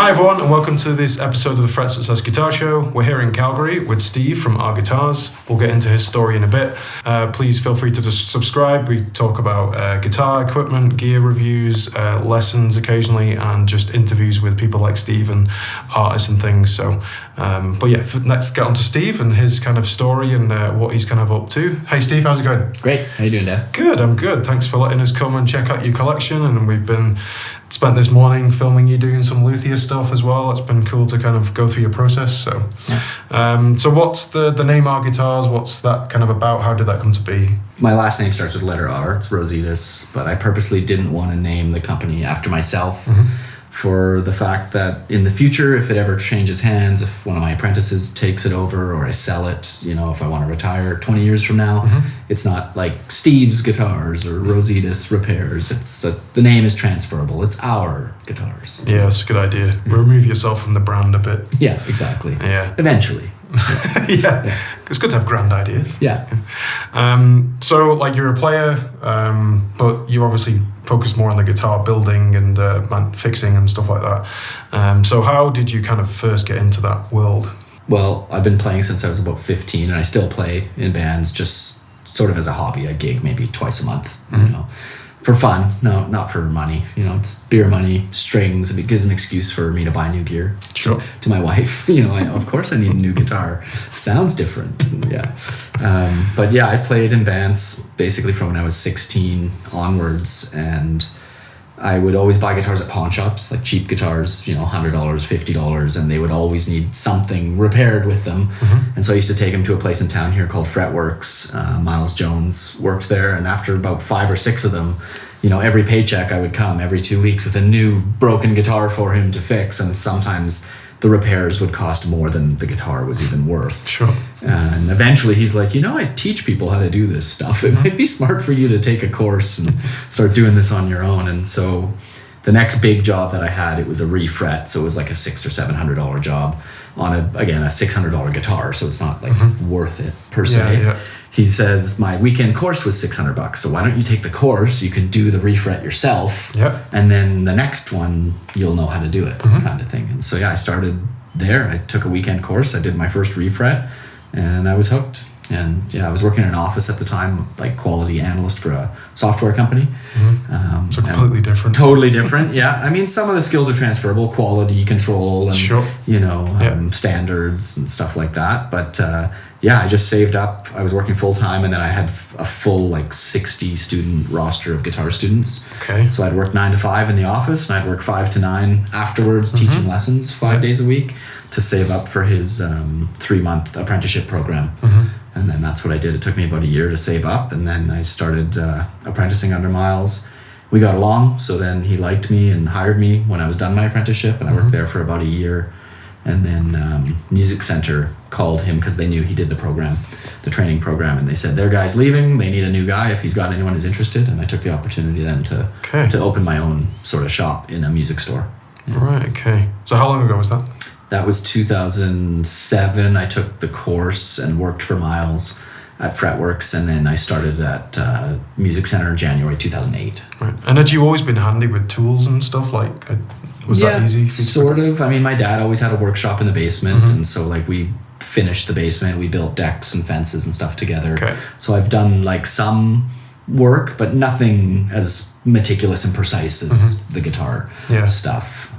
Hi everyone, and welcome to this episode of the Fret Success Guitar Show. We're here in Calgary with Steve from Our Guitars. We'll get into his story in a bit. Please feel free to just subscribe. We talk about guitar equipment, gear reviews, lessons occasionally, and just interviews with people like Steve and artists and things. So, let's get on to Steve and his kind of story and what he's kind of up to. Hey Steve, how's it going? Great. How you doing, Dan? Good, I'm good. Thanks for letting us come and check out your collection, and we've spent this morning filming you doing some luthier stuff as well. It's been cool to kind of go through your process. So, so what's the name Our Guitars? What's that kind of about? How did that come to be? My last name starts with the letter R. It's Rozitis, but I purposely didn't want to name the company after myself for the fact that in the future, if it ever changes hands, if one of my apprentices takes it over or I sell it, if I want to retire 20 years from now, it's not like Steve's Guitars or Rozitis Repairs. It's the name is transferable. It's Our Guitars. Yeah, that's a good idea. Remove yourself from the brand a bit. Yeah, exactly. Yeah. Eventually. Yeah. It's good to have grand ideas. Yeah. So like you're a player, but you obviously focus more on the guitar building and fixing and stuff like that. So how did you kind of first get into that world? Well, I've been playing since I was about 15, and I still play in bands just sort of as a hobby. I gig maybe twice a month, for fun. No, not for money. It's beer money, strings. It gives an excuse for me to buy new gear. Sure. To my wife. Of course I need a new guitar. It sounds different. Yeah. But yeah, I played in bands basically from when I was 16 onwards, and I would always buy guitars at pawn shops, like cheap guitars, $100, $50, and they would always need something repaired with them. And so I used to take them to a place in town here called Fretworks. Miles Jones worked there, and after about 5 or 6 of them, every paycheck I would come every 2 weeks with a new broken guitar for him to fix, and sometimes the repairs would cost more than the guitar was even worth. Sure. And eventually he's like, I teach people how to do this stuff. It might be smart for you to take a course and start doing this on your own. And so the next big job that I had, it was a refret. So it was like a $600 or $700 job on a $600 guitar. So it's not like worth it per se. Yeah. He says, my weekend course was $600. So why don't you take the course? You can do the refret yourself. Yep. And then the next one, you'll know how to do it, kind of thing. And so, I started there. I took a weekend course. I did my first refret, and I was hooked. And I was working in an office at the time, like quality analyst for a software company. So completely different. Totally different, yeah. I mean, some of the skills are transferable, quality control and, standards and stuff like that. But I just saved up. I was working full time, and then I had a full 60 student roster of guitar students. Okay. So I'd work 9 to 5 in the office, and I'd work 5 to 9 afterwards, teaching lessons 5 days a week to save up for his 3-month apprenticeship program. And then that's what I did. It took me about a year to save up, and then I started apprenticing under Miles. We got along, so then he liked me and hired me when I was done my apprenticeship, and I worked there for about a year. And then Music Center called him because they knew he did the training program, and they said, their guy's leaving, they need a new guy if he's got anyone who's interested. And I took the opportunity then to open my own sort of shop in a music store. Yeah. Right, okay. So how long ago was that? That was 2007. I took the course and worked for Miles at Fretworks, and then I started at Music Center in January 2008. Right. And had you always been handy with tools and stuff? Was that easy for you? Sort of. I mean, my dad always had a workshop in the basement, and so we finished the basement. We built decks and fences and stuff together. Okay. So I've done some work, but nothing as meticulous and precise as the guitar stuff.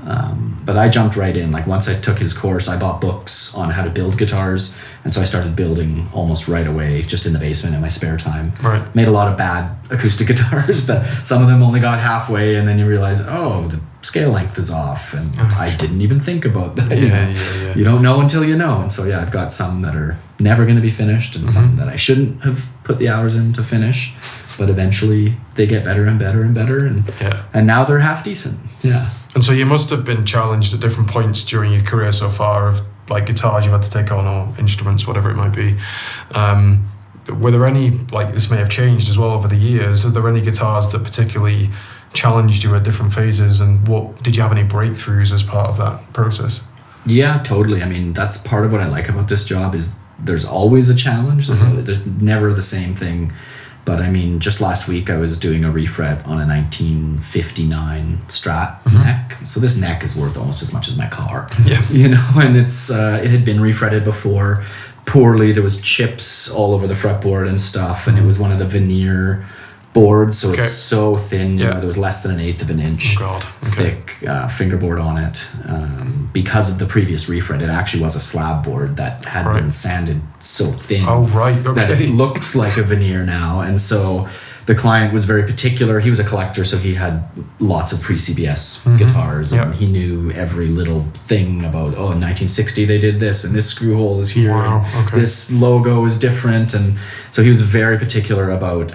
But I jumped right in. Once I took his course, I bought books on how to build guitars, and so I started building almost right away, just in the basement in my spare time. Right. Made a lot of bad acoustic guitars that some of them only got halfway, and then you realize, the scale length is off, and I didn't even think about that. Yeah. You don't know until you know. And so I've got some that are never going to be finished, and some that I shouldn't have put the hours in to finish, but eventually they get better and better and better, and now they're half decent. Yeah. And so you must have been challenged at different points during your career so far of guitars you've had to take on, or instruments, whatever it might be. Were there any, this may have changed as well over the years, are there any guitars that particularly challenged you at different phases, and did you have any breakthroughs as part of that process? Yeah, totally. I mean, that's part of what I like about this job is there's always a challenge. There's never the same thing But I mean, just last week I was doing a refret on a 1959 Strat neck. So this neck is worth almost as much as my car. Yeah. You know, and it's it had been refretted before poorly. There was chips all over the fretboard and stuff, and it was one of the veneer boards, so it's so thin. You know, there was less than 1/8 of an inch thick fingerboard on it. Because of the previous refret, it actually was a slab board that had been sanded so thin that it looked like a veneer now. And so the client was very particular. He was a collector, so he had lots of pre-CBS guitars, and he knew every little thing about, in 1960 they did this, and this screw hole is here, and this logo is different. And so he was very particular about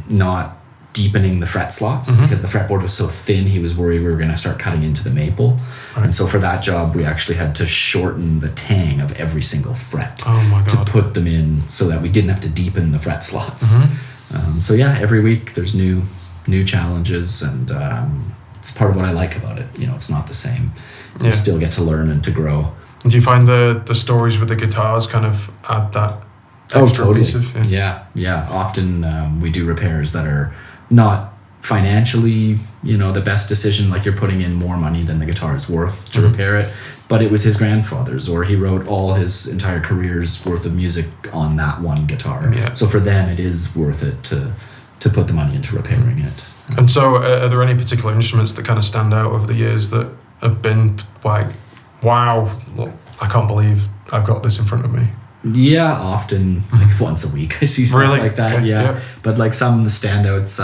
not deepening the fret slots because the fretboard was so thin. He was worried we were going to start cutting into the maple. And so for that job, we actually had to shorten the tang of every single fret to put them in so that we didn't have to deepen the fret slots. So yeah, every week there's new challenges, and it's part of what I like about it. You know, it's not the same. You still get to learn and to grow. And do you find the stories with the guitars kind of add that extra piece of... Yeah. Often we do repairs that are not financially, you know, the best decision. Like, you're putting in more money than the guitar is worth to repair it, but it was his grandfather's, or he wrote all his entire career's worth of music on that one guitar. So for them, it is worth it to put the money into repairing it. And so are there any particular instruments that kind of stand out over the years that have been like, wow, look, I can't believe I've got this in front of me? Yeah, often, like once a week I see stuff like that. Okay. But like some of the standouts,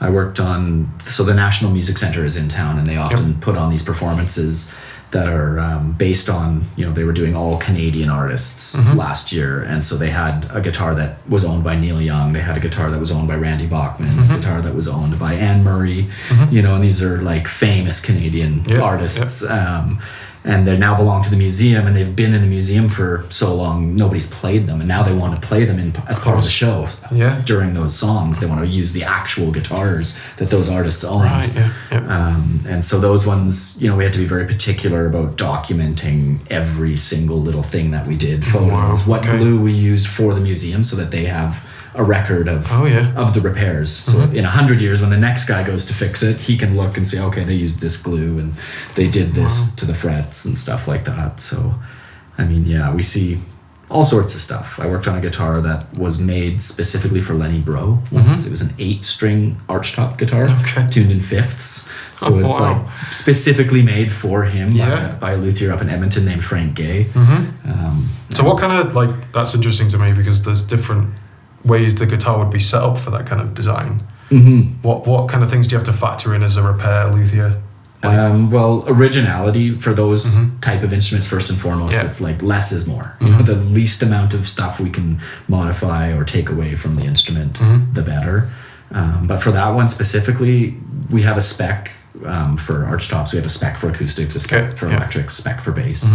I worked on, so the National Music Centre is in town, and they often put on these performances that are based on, you know, they were doing all Canadian artists last year. And so they had a guitar that was owned by Neil Young. They had a guitar that was owned by Randy Bachman, a guitar that was owned by Anne Murray, you know, and these are like famous Canadian artists. And they now belong to the museum, and they've been in the museum for so long, nobody's played them, and now they want to play them as part of the show. During those songs, they want to use the actual guitars that those artists owned. And so those ones, you know, we had to be very particular about documenting every single little thing that we did, photos, what glue we used for the museum, so that they have a record of the repairs. So in 100 years, when the next guy goes to fix it, he can look and say, okay, they used this glue and they did this to the frets and stuff like that. So, I mean, yeah, we see all sorts of stuff. I worked on a guitar that was made specifically for Lenny Breau once. It was an 8-string archtop guitar tuned in fifths. So it's like specifically made for him by a luthier up in Edmonton named Frank Gay. So what kind of, like, that's interesting to me, because there's different ways the guitar would be set up for that kind of design. What kind of things do you have to factor in as a repair luthier? Well, originality for those type of instruments, first and foremost, it's like less is more. You know, the least amount of stuff we can modify or take away from the instrument, the better. But for that one specifically, we have a spec for archtops. We have a spec for acoustics, a spec for electrics, spec for bass.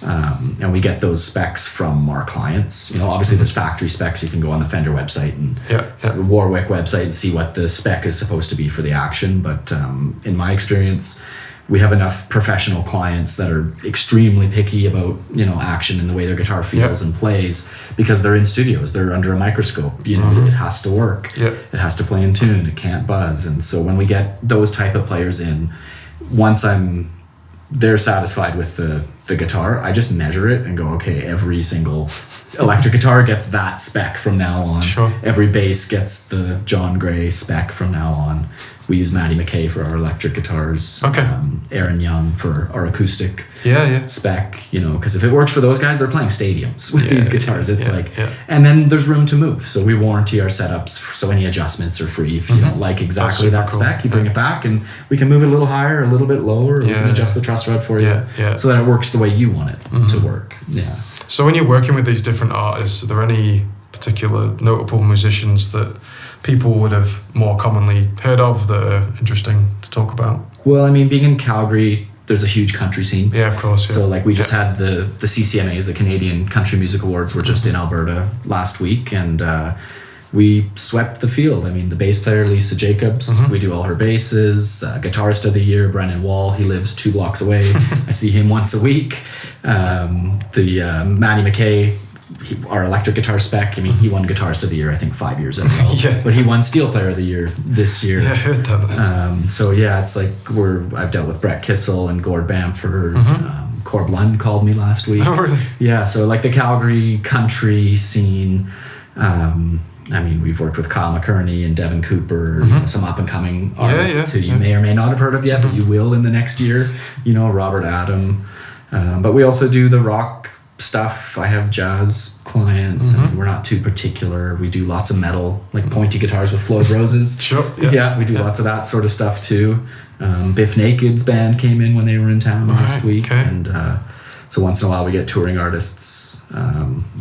And we get those specs from our clients. You know, obviously there's factory specs. You can go on the Fender website and the Warwick website and see what the spec is supposed to be for the action. But in my experience, we have enough professional clients that are extremely picky about, you know, action and the way their guitar feels and plays, because they're in studios, they're under a microscope. You know, it has to work. It has to play in tune. It can't buzz. And so when we get those type of players in, once they're satisfied with the guitar, I just measure it and go, okay, every single electric guitar gets that spec from now on. Every bass gets the John Gray spec from now on. We use Maddie McKay for our electric guitars. Aaron Young for our acoustic spec, you know, because if it works for those guys, they're playing stadiums with these guitars. It's and then there's room to move. So we warranty our setups, so any adjustments are free. If you don't like exactly that spec, you bring it back and we can move it a little higher, a little bit lower, or we can adjust the truss rod for you so that it works the way you want it to work. So when you're working with these different artists, are there any particular notable musicians that people would have more commonly heard of that are interesting to talk about? Well, I mean, being in Calgary, there's a huge country scene. Of course. So like we just had the CCMAs, the Canadian Country Music Awards, were just in Alberta last week, and we swept the field. I mean, the bass player, Lisa Jacobs, we do all her basses. Guitarist of the year, Brennan Wall, he lives 2 blocks away. I see him once a week. The Maddie McKay our electric guitar spec. I mean, he won Guitarist of the Year, I think 5 years ago. Yeah. But he won Steel Player of the Year this year. Yeah, I heard that. So yeah, it's like I've dealt with Brett Kissel and Gord Bamford. Corb Lund called me last week. Oh, really? Yeah, so like the Calgary country scene. I mean, we've worked with Kyle McCurney and Devin Cooper, you know, some up-and-coming artists who you may or may not have heard of yet, but you will in the next year. You know, Robert Adam. But we also do the rock stuff. I have jazz clients. I mean, we're not too particular. We do lots of metal, like pointy guitars with Floyd Roses. Sure. Yeah, we do lots of that sort of stuff too. Biff Naked's band came in when they were in town last week. Okay. And so once in a while we get touring artists.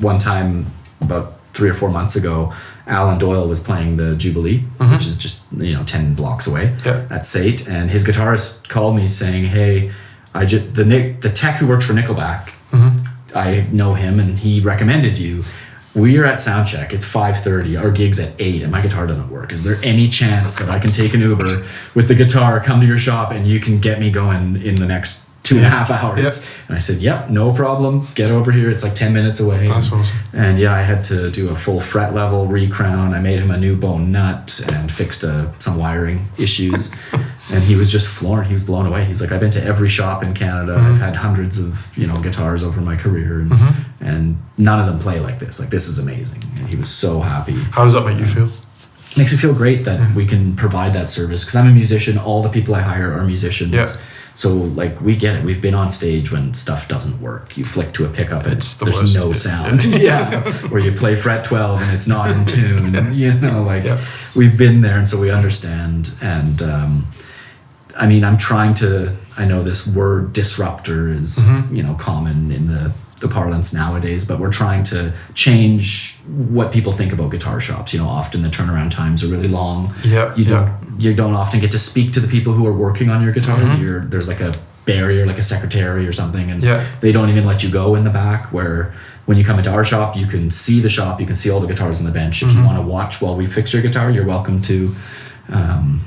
One time, about 3 or 4 months ago, Alan Doyle was playing the Jubilee, which is just 10 blocks away at Sate, and his guitarist called me saying, "Hey, the tech who works for Nickelback, I know him, and he recommended you. We are at soundcheck. It's 5:30. Our gig's at 8, and my guitar doesn't work. Is there any chance that I can take an Uber with the guitar, come to your shop, and you can get me going in the next 2.5 hours?" Yep. And I said, "Yep, no problem. Get over here. It's like 10 minutes away." That's awesome. And yeah, I had to do a full fret level recrown. I made him a new bone nut and fixed some wiring issues. And he was just floored. He was blown away. He's like, "I've been to every shop in Canada. I've had hundreds of guitars over my career, and none of them play like this. Like, this is amazing." And he was so happy. How does that make you feel? Makes me feel great that we can provide that service, because I'm a musician. All the people I hire are musicians. Yeah. So like, we get it. We've been on stage when stuff doesn't work. You flick to a pickup and there's worst. no sound. Or you play fret 12 and it's not in tune. We've been there, and so we understand. And I mean, I know this word disruptor is common in the parlance nowadays, but we're trying to change what people think about guitar shops. Often the turnaround times are really long. You don't often get to speak to the people who are working on your guitar. There's like a barrier, like a secretary or something, and they don't even let you go in the back, where when you come into our shop, you can see the shop, you can see all the guitars on the bench. If you want to watch while we fix your guitar, you're welcome to.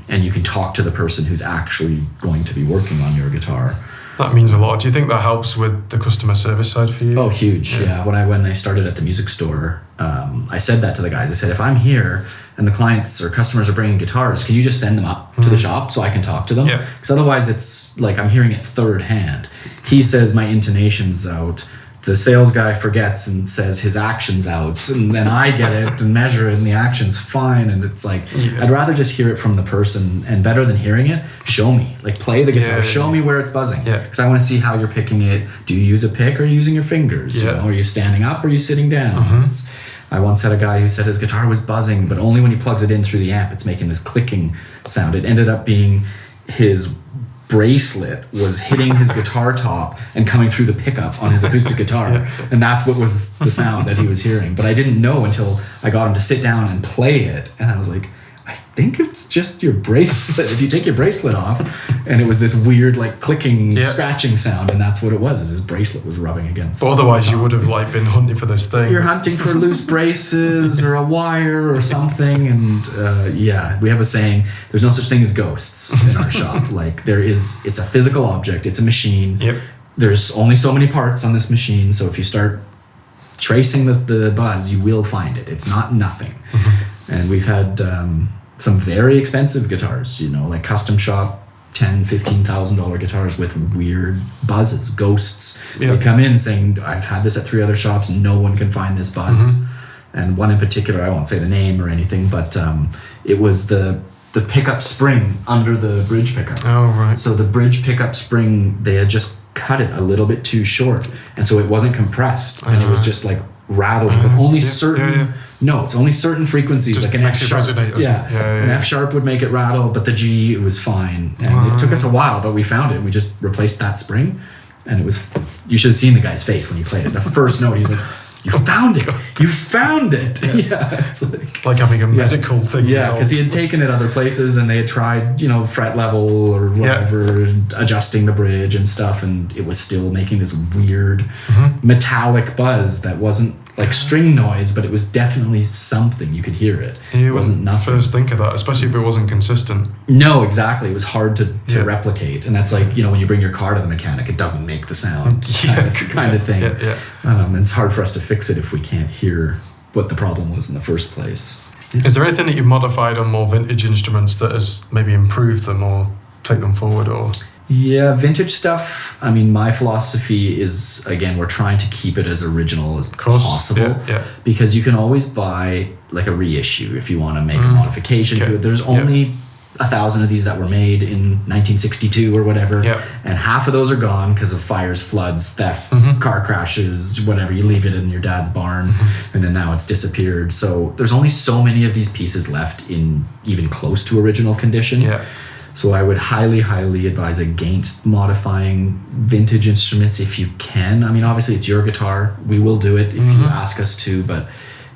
And you can talk to the person who's actually going to be working on your guitar. That means a lot. Do you think that helps with the customer service side for you? Oh, huge. Yeah. When I started at the music store, I said that to the guys. I said, if I'm here and the clients or customers are bringing guitars, can you just send them up to the shop so I can talk to them? Because otherwise it's like I'm hearing it third hand. He says my intonation's out. The sales guy forgets and says his action's out, and then I get it and measure it, and the action's fine. And it's like, I'd rather just hear it from the person, and better than hearing it, show me. Like, play the guitar, show me where it's buzzing. Because I want to see how you're picking it. Do you use a pick, or are you using your fingers? Are you standing up, or are you sitting down? I once had a guy who said his guitar was buzzing, but only when he plugs it in through the amp, it's making this clicking sound. It ended up being his bracelet was hitting his guitar top and coming through the pickup on his acoustic guitar, and that's what was the sound that he was hearing. But I didn't know until I got him to sit down and play it, and I was like, I think it's just your bracelet. If you take your bracelet off, and it was this weird like clicking, scratching sound, and that's what it was. Is his bracelet was rubbing against. But otherwise, you would have like been hunting for this thing. You're hunting for loose braces or a wire or something, and we have a saying: there's no such thing as ghosts in our shop. Like, it's a physical object. It's a machine. There's only so many parts on this machine, so if you start tracing the buzz, you will find it. It's not nothing. And we've had some very expensive guitars, like custom shop, $10,000-$15,000 guitars with weird buzzes, ghosts. They come in saying, I've had this at 3 other shops, and no one can find this buzz. And one in particular, I won't say the name or anything, but it was the pickup spring under the bridge pickup. Oh, right. So the bridge pickup spring, they had just cut it a little bit too short, and so it wasn't compressed, and it was just like rattling, but only certain notes, only certain frequencies, just like an F sharp. An F sharp would make it rattle, but the G, it was fine. And it took us a while, but we found it. We just replaced that spring, and it was. You should have seen the guy's face when he played it. The first note, he's like, "You found it! You found it!" It's like having a medical thing. Because he had taken it other places, and they had tried, fret level or whatever, adjusting the bridge and stuff, and it was still making this weird metallic buzz that wasn't like string noise, but it was definitely something. You could hear it. You it wasn't nothing. First think of that, especially if it wasn't consistent. No, exactly. It was hard to replicate. And that's like, when you bring your car to the mechanic, it doesn't make the sound kind of thing. And it's hard for us to fix it if we can't hear what the problem was in the first place. Is there anything that you've modified on more vintage instruments that has maybe improved them or take them forward? Or Yeah, vintage stuff. I mean, my philosophy is, again, we're trying to keep it as original as possible. Because you can always buy like a reissue if you want to make a modification to it. There's only 1,000 of these that were made in 1962 or whatever. And half of those are gone because of fires, floods, thefts, car crashes, whatever. You leave it in your dad's barn and then now it's disappeared. So there's only so many of these pieces left in even close to original condition. So I would highly, highly advise against modifying vintage instruments if you can. I mean, obviously it's your guitar. We will do it if you ask us to, but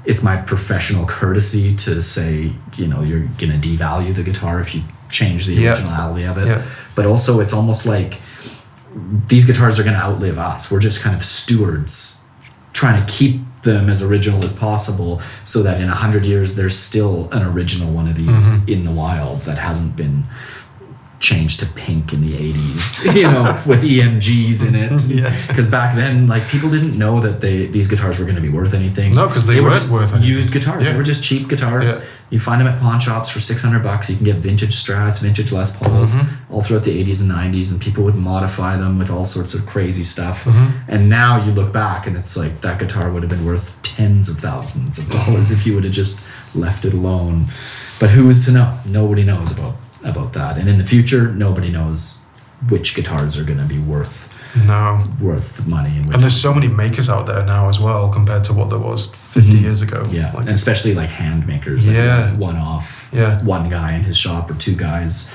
it's my professional courtesy to say, you're going to devalue the guitar if you change the originality of it. But also it's almost like these guitars are going to outlive us. We're just kind of stewards trying to keep them as original as possible so that in 100 years there's still an original one of these in the wild that hasn't been changed to pink in the 80s, with EMGs in it. Because back then, like, people didn't know that these guitars were going to be worth anything. No, because they weren't just worth anything. Used guitars. They were just cheap guitars. You find them at pawn shops for $600. You can get vintage Strats, vintage Les Pauls, all throughout the 80s and 90s, and people would modify them with all sorts of crazy stuff. And now you look back and it's like that guitar would have been worth tens of thousands of dollars if you would have just left it alone. But who is to know? Nobody knows about that. And in the future, nobody knows which guitars are going to be worth the money. And there's so many makers out there now as well compared to what there was 50 years ago. And especially like hand makers. Like one-off, one guy in his shop or two guys.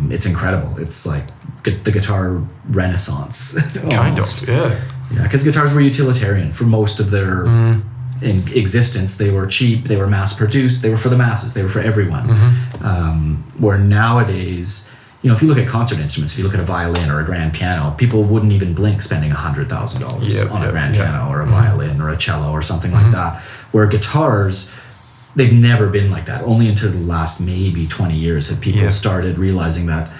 It's incredible. It's like the guitar renaissance. Kind of, Yeah, because guitars were utilitarian for most of their in existence. They were cheap, they were mass-produced, they were for the masses, they were for everyone. Where nowadays, if you look at concert instruments, if you look at a violin or a grand piano, people wouldn't even blink spending $100,000 on a grand piano or a violin or a cello or something like that. Where guitars, they've never been like that. Only until the last maybe 20 years have people started realizing that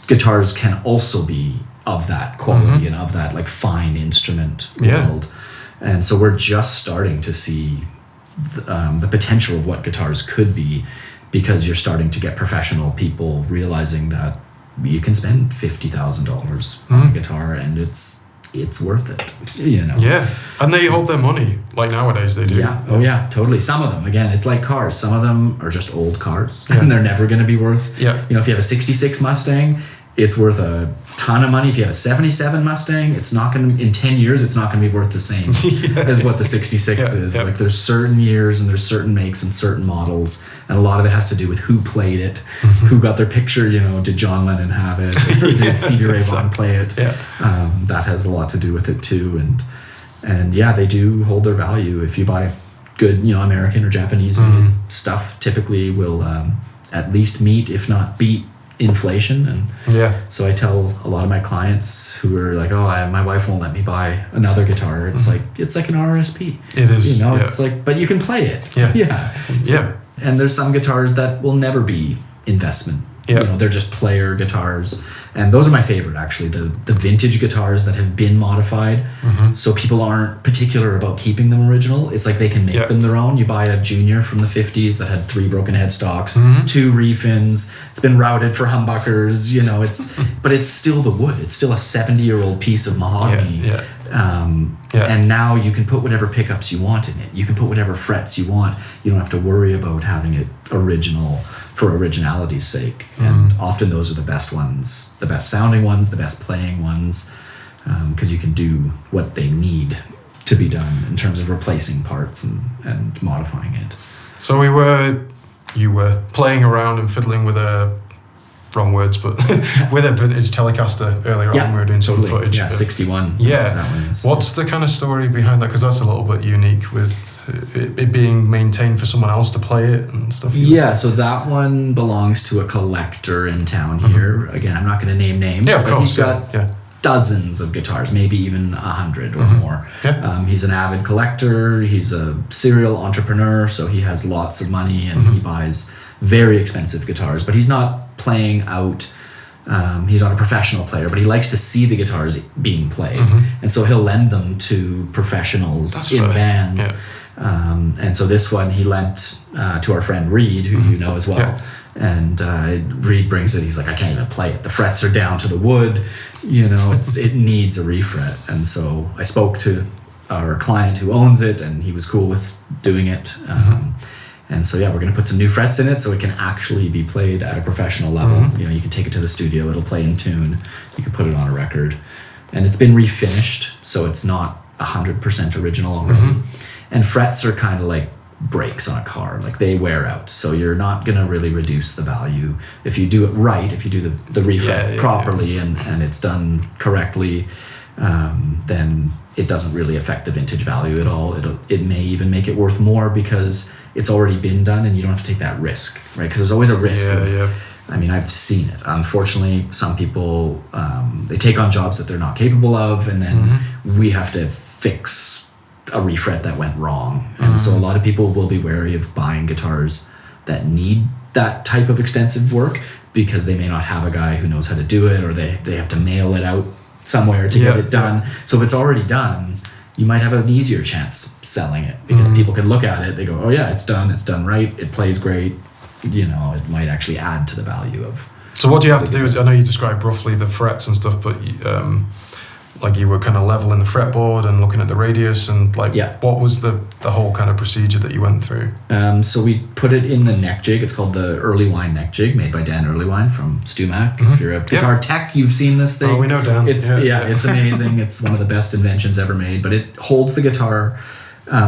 guitars can also be of that quality and of that like fine instrument world. And so we're just starting to see the potential of what guitars could be, because you're starting to get professional people realizing that you can spend $50,000 on a guitar and it's worth it, Yeah, and they hold their money like nowadays they do. Yeah, totally. Some of them, again, it's like cars. Some of them are just old cars and they're never going to be worth. If you have a '66 Mustang, it's worth a ton of money. If you have a '77 Mustang, it's not going to, in 10 years, it's not going to be worth the same as what the '66 is. Like there's certain years and there's certain makes and certain models, and a lot of it has to do with who played it, who got their picture. Did John Lennon have it, or did Stevie Ray Vaughan play it? That has a lot to do with it too, and they do hold their value. If you buy good, American or Japanese made stuff, typically will at least meet, if not beat, inflation. And so I tell a lot of my clients who are like, my wife won't let me buy another guitar. It's like an RSP. It is. It's like, but you can play it. And there's some guitars that will never be investment. They're just player guitars, and those are my favorite, actually, the vintage guitars that have been modified, so people aren't particular about keeping them original. It's like they can make them their own. You buy a Junior from the 50s that had 3 broken headstocks, 2 refins, it's been routed for humbuckers, but it's still the wood. It's still a 70-year-old piece of mahogany. And now you can put whatever pickups you want in it. You can put whatever frets you want. You don't have to worry about having it original for originality's sake. And often those are the best ones, the best sounding ones, the best playing ones, because you can do what they need to be done in terms of replacing parts and modifying it. So you were playing around and fiddling with wrong words, but with a vintage Telecaster earlier on. We were doing some footage. 61. That one is. What's the kind of story behind that? Because that's a little bit unique with it being maintained for someone else to play it and stuff. So that one belongs to a collector in town here. Again, I'm not going to name names. Yeah, of course. He's got dozens of guitars, maybe even 100 or more. Yeah. He's an avid collector. He's a serial entrepreneur, so he has lots of money and he buys very expensive guitars. But he's not playing out. He's not a professional player, but he likes to see the guitars being played, and so he'll lend them to professionals in bands. Yeah. And so this one he lent to our friend Reed, who you know as well. Yeah. And Reed brings it. He's like, I can't even play it. The frets are down to the wood. You know, it needs a refret. And so I spoke to our client who owns it, and he was cool with doing it. And so we're going to put some new frets in it so it can actually be played at a professional level. You know, you can take it to the studio. It'll play in tune. You can put it on a record, and it's been refinished, so it's not 100% original already. And frets are kind of like brakes on a car, like they wear out, so you're not going to really reduce the value if you do it right. If you do the refret properly and it's done correctly, then it doesn't really affect the vintage value at all. It may even make it worth more because it's already been done and you don't have to take that risk, right? Because there's always a risk I mean, I've seen it. Unfortunately, some people they take on jobs that they're not capable of, and then we have to fix a refret that went wrong. And so a lot of people will be wary of buying guitars that need that type of extensive work because they may not have a guy who knows how to do it, or they have to mail it out somewhere to get it done. So if it's already done, you might have an easier chance selling it because people can look at it, they go, oh yeah, it's done right, it plays great. You know, it might actually add to the value of. So what do you have to do? I know you described roughly the frets and stuff, but like you were kind of leveling the fretboard and looking at the radius and what was the whole kind of procedure that you went through? So we put it in the neck jig. It's called the Earlywine neck jig, made by Dan Earlywine from StewMac. If you're a guitar tech, you've seen this thing. Oh, we know Dan. It's it's amazing. It's one of the best inventions ever made, but it holds the guitar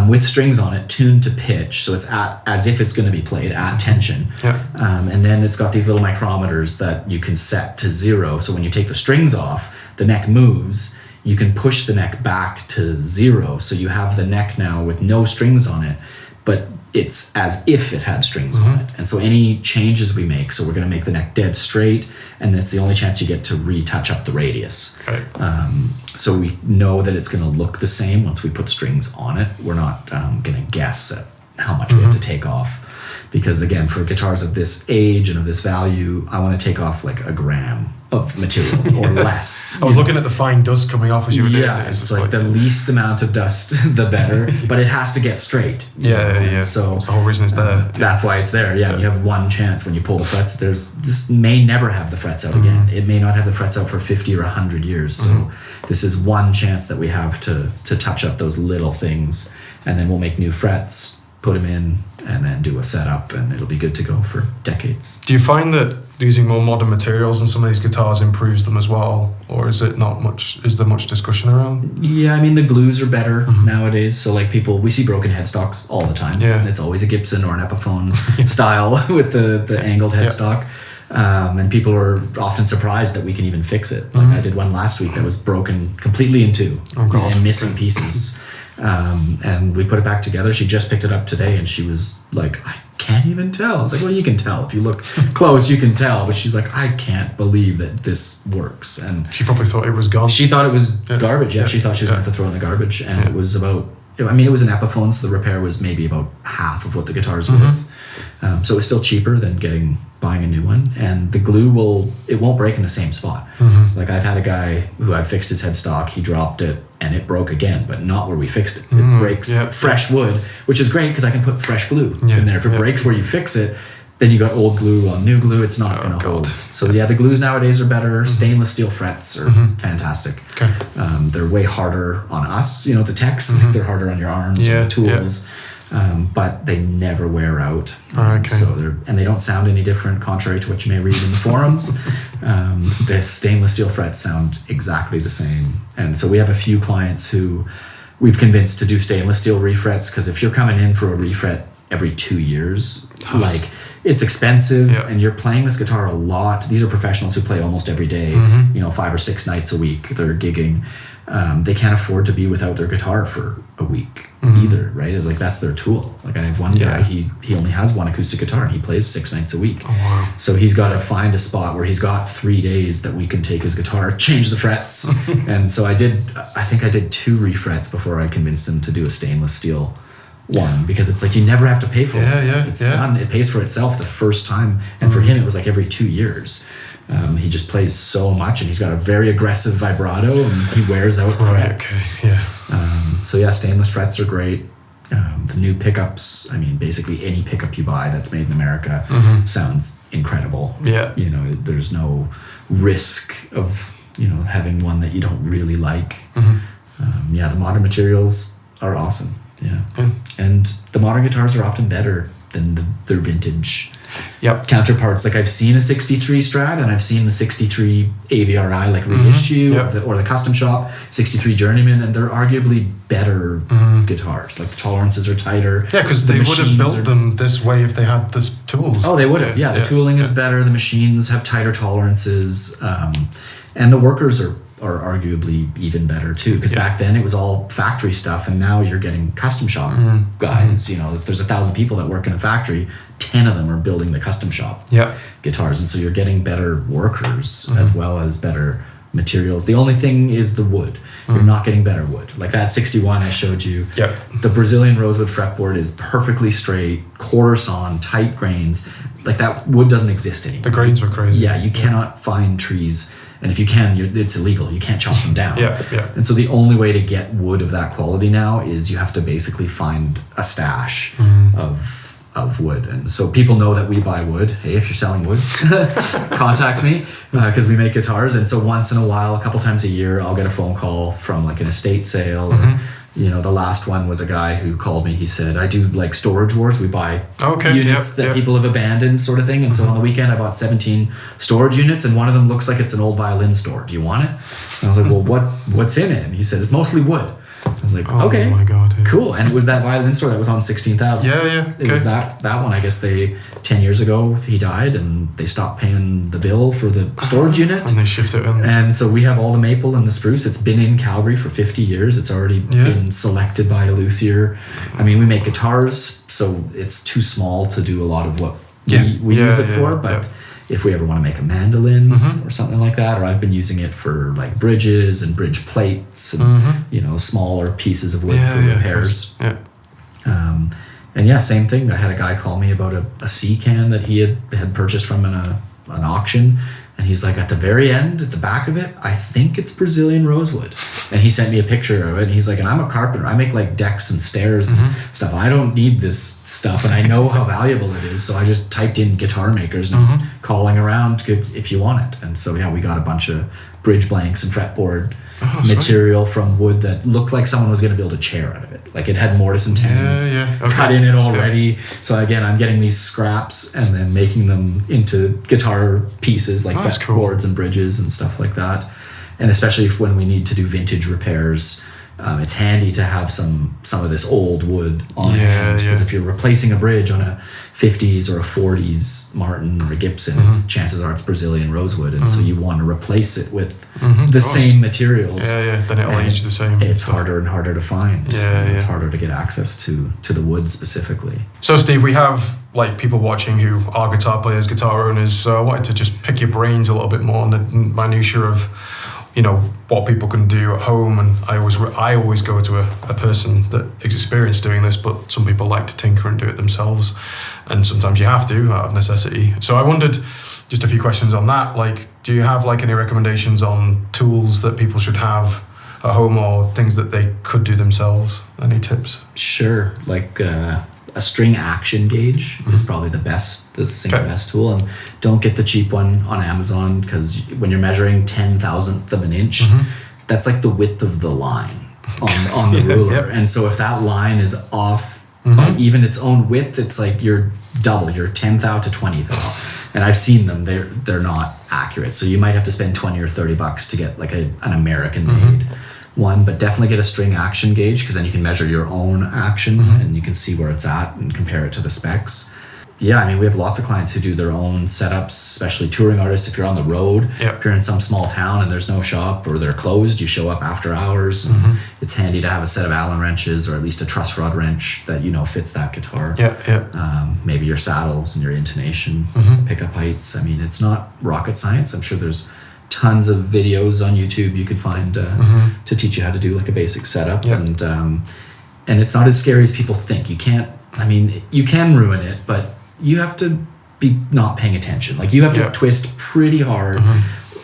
with strings on it, tuned to pitch, so it's as if it's going to be played at tension. And then it's got these little micrometers that you can set to 0. So when you take the strings off, the neck moves. You can push the neck back to 0, so you have the neck now with no strings on it, but it's as if it had strings on it. And so any changes we make, so we're going to make the neck dead straight, and that's the only chance you get to retouch up the radius. So we know that it's going to look the same once we put strings on it. We're not going to guess at how much we have to take off, because again, for guitars of this age and of this value, I want to take off like a gram of material or less. I was looking at the fine dust coming off as you were doing it. Yeah, it's like the least amount of dust, the better, but it has to get straight. So that's the whole reason it's there. That's why it's there. You have one chance when you pull the frets. This may never have the frets out again. It may not have the frets out for 50 or 100 years. So this is one chance that we have to touch up those little things, and then we'll make new frets, put them in, and then do a setup, and it'll be good to go for decades. Do you find that using more modern materials in some of these guitars improves them as well, or is it not much? Is there much discussion around? Yeah, I mean the glues are better nowadays. So like we see broken headstocks all the time, and it's always a Gibson or an Epiphone style with the angled headstock. And people are often surprised that we can even fix it. Like I did one last week that was broken completely in two and missing pieces. And we put it back together. She just picked it up today, and she was like, I can't even tell. I was like, well, you can tell. If you look close, you can tell. But she's like, I can't believe that this works. And she probably thought it was gone. She thought it was garbage. She thought she was going to have to throw it in the garbage. And it was about, I mean, it was an Epiphone, so the repair was maybe about half of what the guitar's worth. So it was still cheaper than buying a new one. And the glue won't break in the same spot. Like I've had a guy who I fixed his headstock, he dropped it, and it broke again, but not where we fixed it. It breaks fresh wood, which is great because I can put fresh glue in there. If it breaks where you fix it, then you got old glue on new glue. It's not going to hold. So the glues nowadays are better. Stainless steel frets are fantastic. They're way harder on us, the techs. They're harder on your arms and the tools. But they never wear out. So they don't sound any different, contrary to what you may read in the forums. The stainless steel frets sound exactly the same. And so we have a few clients who we've convinced to do stainless steel refrets, because if you're coming in for a refret every 2 years, like it's expensive and you're playing this guitar a lot. These are professionals who play almost every day, 5 or 6 nights a week. They're gigging. they can't afford to be without their guitar for a week either, right? It's like that's their tool. Like I have one guy, he only has one acoustic guitar and he plays 6 nights a week. Oh, wow. So he's got to find a spot where he's got 3 days that we can take his guitar, change the frets. And so I think I did 2 refrets before I convinced him to do a stainless steel one, because it's like you never have to pay for it. It's done. It pays for itself the first time. And for him, it was like every 2 years. He just plays so much, and he's got a very aggressive vibrato, and he wears out frets. Okay. Yeah. So yeah, stainless frets are great. The new pickups, I mean, basically any pickup you buy that's made in America sounds incredible. Yeah. You know, there's no risk of, you know, having one that you don't really like. The modern materials are awesome. Yeah. And the modern guitars are often better than their vintage counterparts. Like I've seen a 63 Strat and I've seen the 63 AVRI like reissue or the custom shop 63 Journeyman, and they're arguably better guitars. Like the tolerances are tighter. Yeah, because they would have built them this way if they had this tools. Oh, they would have. Yeah, the tooling is better. The machines have tighter tolerances, and the workers are arguably even better too, because back then it was all factory stuff, and now you're getting custom shop guys. You know, if there's 1,000 people that work in a factory, 10 of them are building the custom shop guitars, and so you're getting better workers as well as better materials. The only thing is the wood. You're not getting better wood. Like that 61 I showed you, the Brazilian rosewood fretboard is perfectly straight, quarter sawn, tight grains. Like that wood doesn't exist anymore. The grains were crazy. Yeah, you cannot find trees. And if you can, it's illegal. You can't chop them down. And so the only way to get wood of that quality now is you have to basically find a stash of wood. And so people know that we buy wood. Hey, if you're selling wood, contact me, because we make guitars. And so once in a while, a couple times a year, I'll get a phone call from like an estate sale. Or, you know, the last one was a guy who called me. He said, I do like storage wars. We buy units that people have abandoned, sort of thing. And so on the weekend, I bought 17 storage units, and one of them looks like it's an old violin store. Do you want it? And I was like, well, what's in it? And he said, it's mostly wood. I was like, okay, oh my God, cool. And it was that violin store that was on 16th Ave. It was that one. I guess 10 years ago, he died, and they stopped paying the bill for the storage unit. And they shifted it in. And so we have all the maple and the spruce. It's been in Calgary for 50 years. It's already been selected by a luthier. I mean, we make guitars, so it's too small to do a lot of what we use it for. But if we ever want to make a mandolin or something like that, or I've been using it for like bridges and bridge plates and you know, smaller pieces of wood for repairs. And same thing. I had a guy call me about a C can that he had purchased from an auction, and he's like, at the very end, at the back of it, I think it's Brazilian rosewood. And he sent me a picture of it, and he's like, and I'm a carpenter. I make like decks and stairs and stuff. I don't need this stuff, and I know how valuable it is. So I just typed in guitar makers and calling around if you want it. And so we got a bunch of bridge blanks and fretboard material from wood that looked like someone was going to build a chair out of it. Like it had mortise and tenons cut in it already. So again, I'm getting these scraps and then making them into guitar pieces, like fretboards and bridges and stuff like that. And especially when we need to do vintage repairs, it's handy to have some of this old wood on hand, because if you're replacing a bridge on a 50s or a 40s Martin or a Gibson, chances are it's Brazilian rosewood, and so you want to replace it with the same materials. Then it'll age the same. It's harder and harder to find. It's harder to get access to the wood specifically. So Steve, we have like people watching who are guitar players, guitar owners, so I wanted to just pick your brains a little bit more on the minutiae of, you know, what people can do at home. And I always go to a person that is experienced doing this, but some people like to tinker and do it themselves, and sometimes you have to out of necessity. So I wondered just a few questions on that. Like, do you have like any recommendations on tools that people should have at home, or things that they could do themselves? Any tips? Sure. Like a string action gauge is probably the single best tool. And don't get the cheap one on Amazon, because when you're measuring 10,000th of an inch, that's like the width of the line on the ruler. And so if that line is off by even its own width, it's like you're double, you're 10th out to 20th out. And I've seen them, they're not accurate. So you might have to spend $20 or $30 to get like an American made one, but definitely get a string action gauge, because then you can measure your own action and you can see where it's at and compare it to the specs. yeah, I mean, we have lots of clients who do their own setups, especially touring artists. If you're on the road, if you're in some small town and there's no shop or they're closed, you show up after hours. And it's handy to have a set of Allen wrenches or at least a truss rod wrench that, you know, fits that guitar. Maybe your saddles and your intonation, pickup heights. I mean, it's not rocket science. I'm sure there's tons of videos on YouTube you could find to teach you how to do like a basic setup. And it's not as scary as people think. You can't, I mean, you can ruin it, but you have to be not paying attention. Like you have to twist pretty hard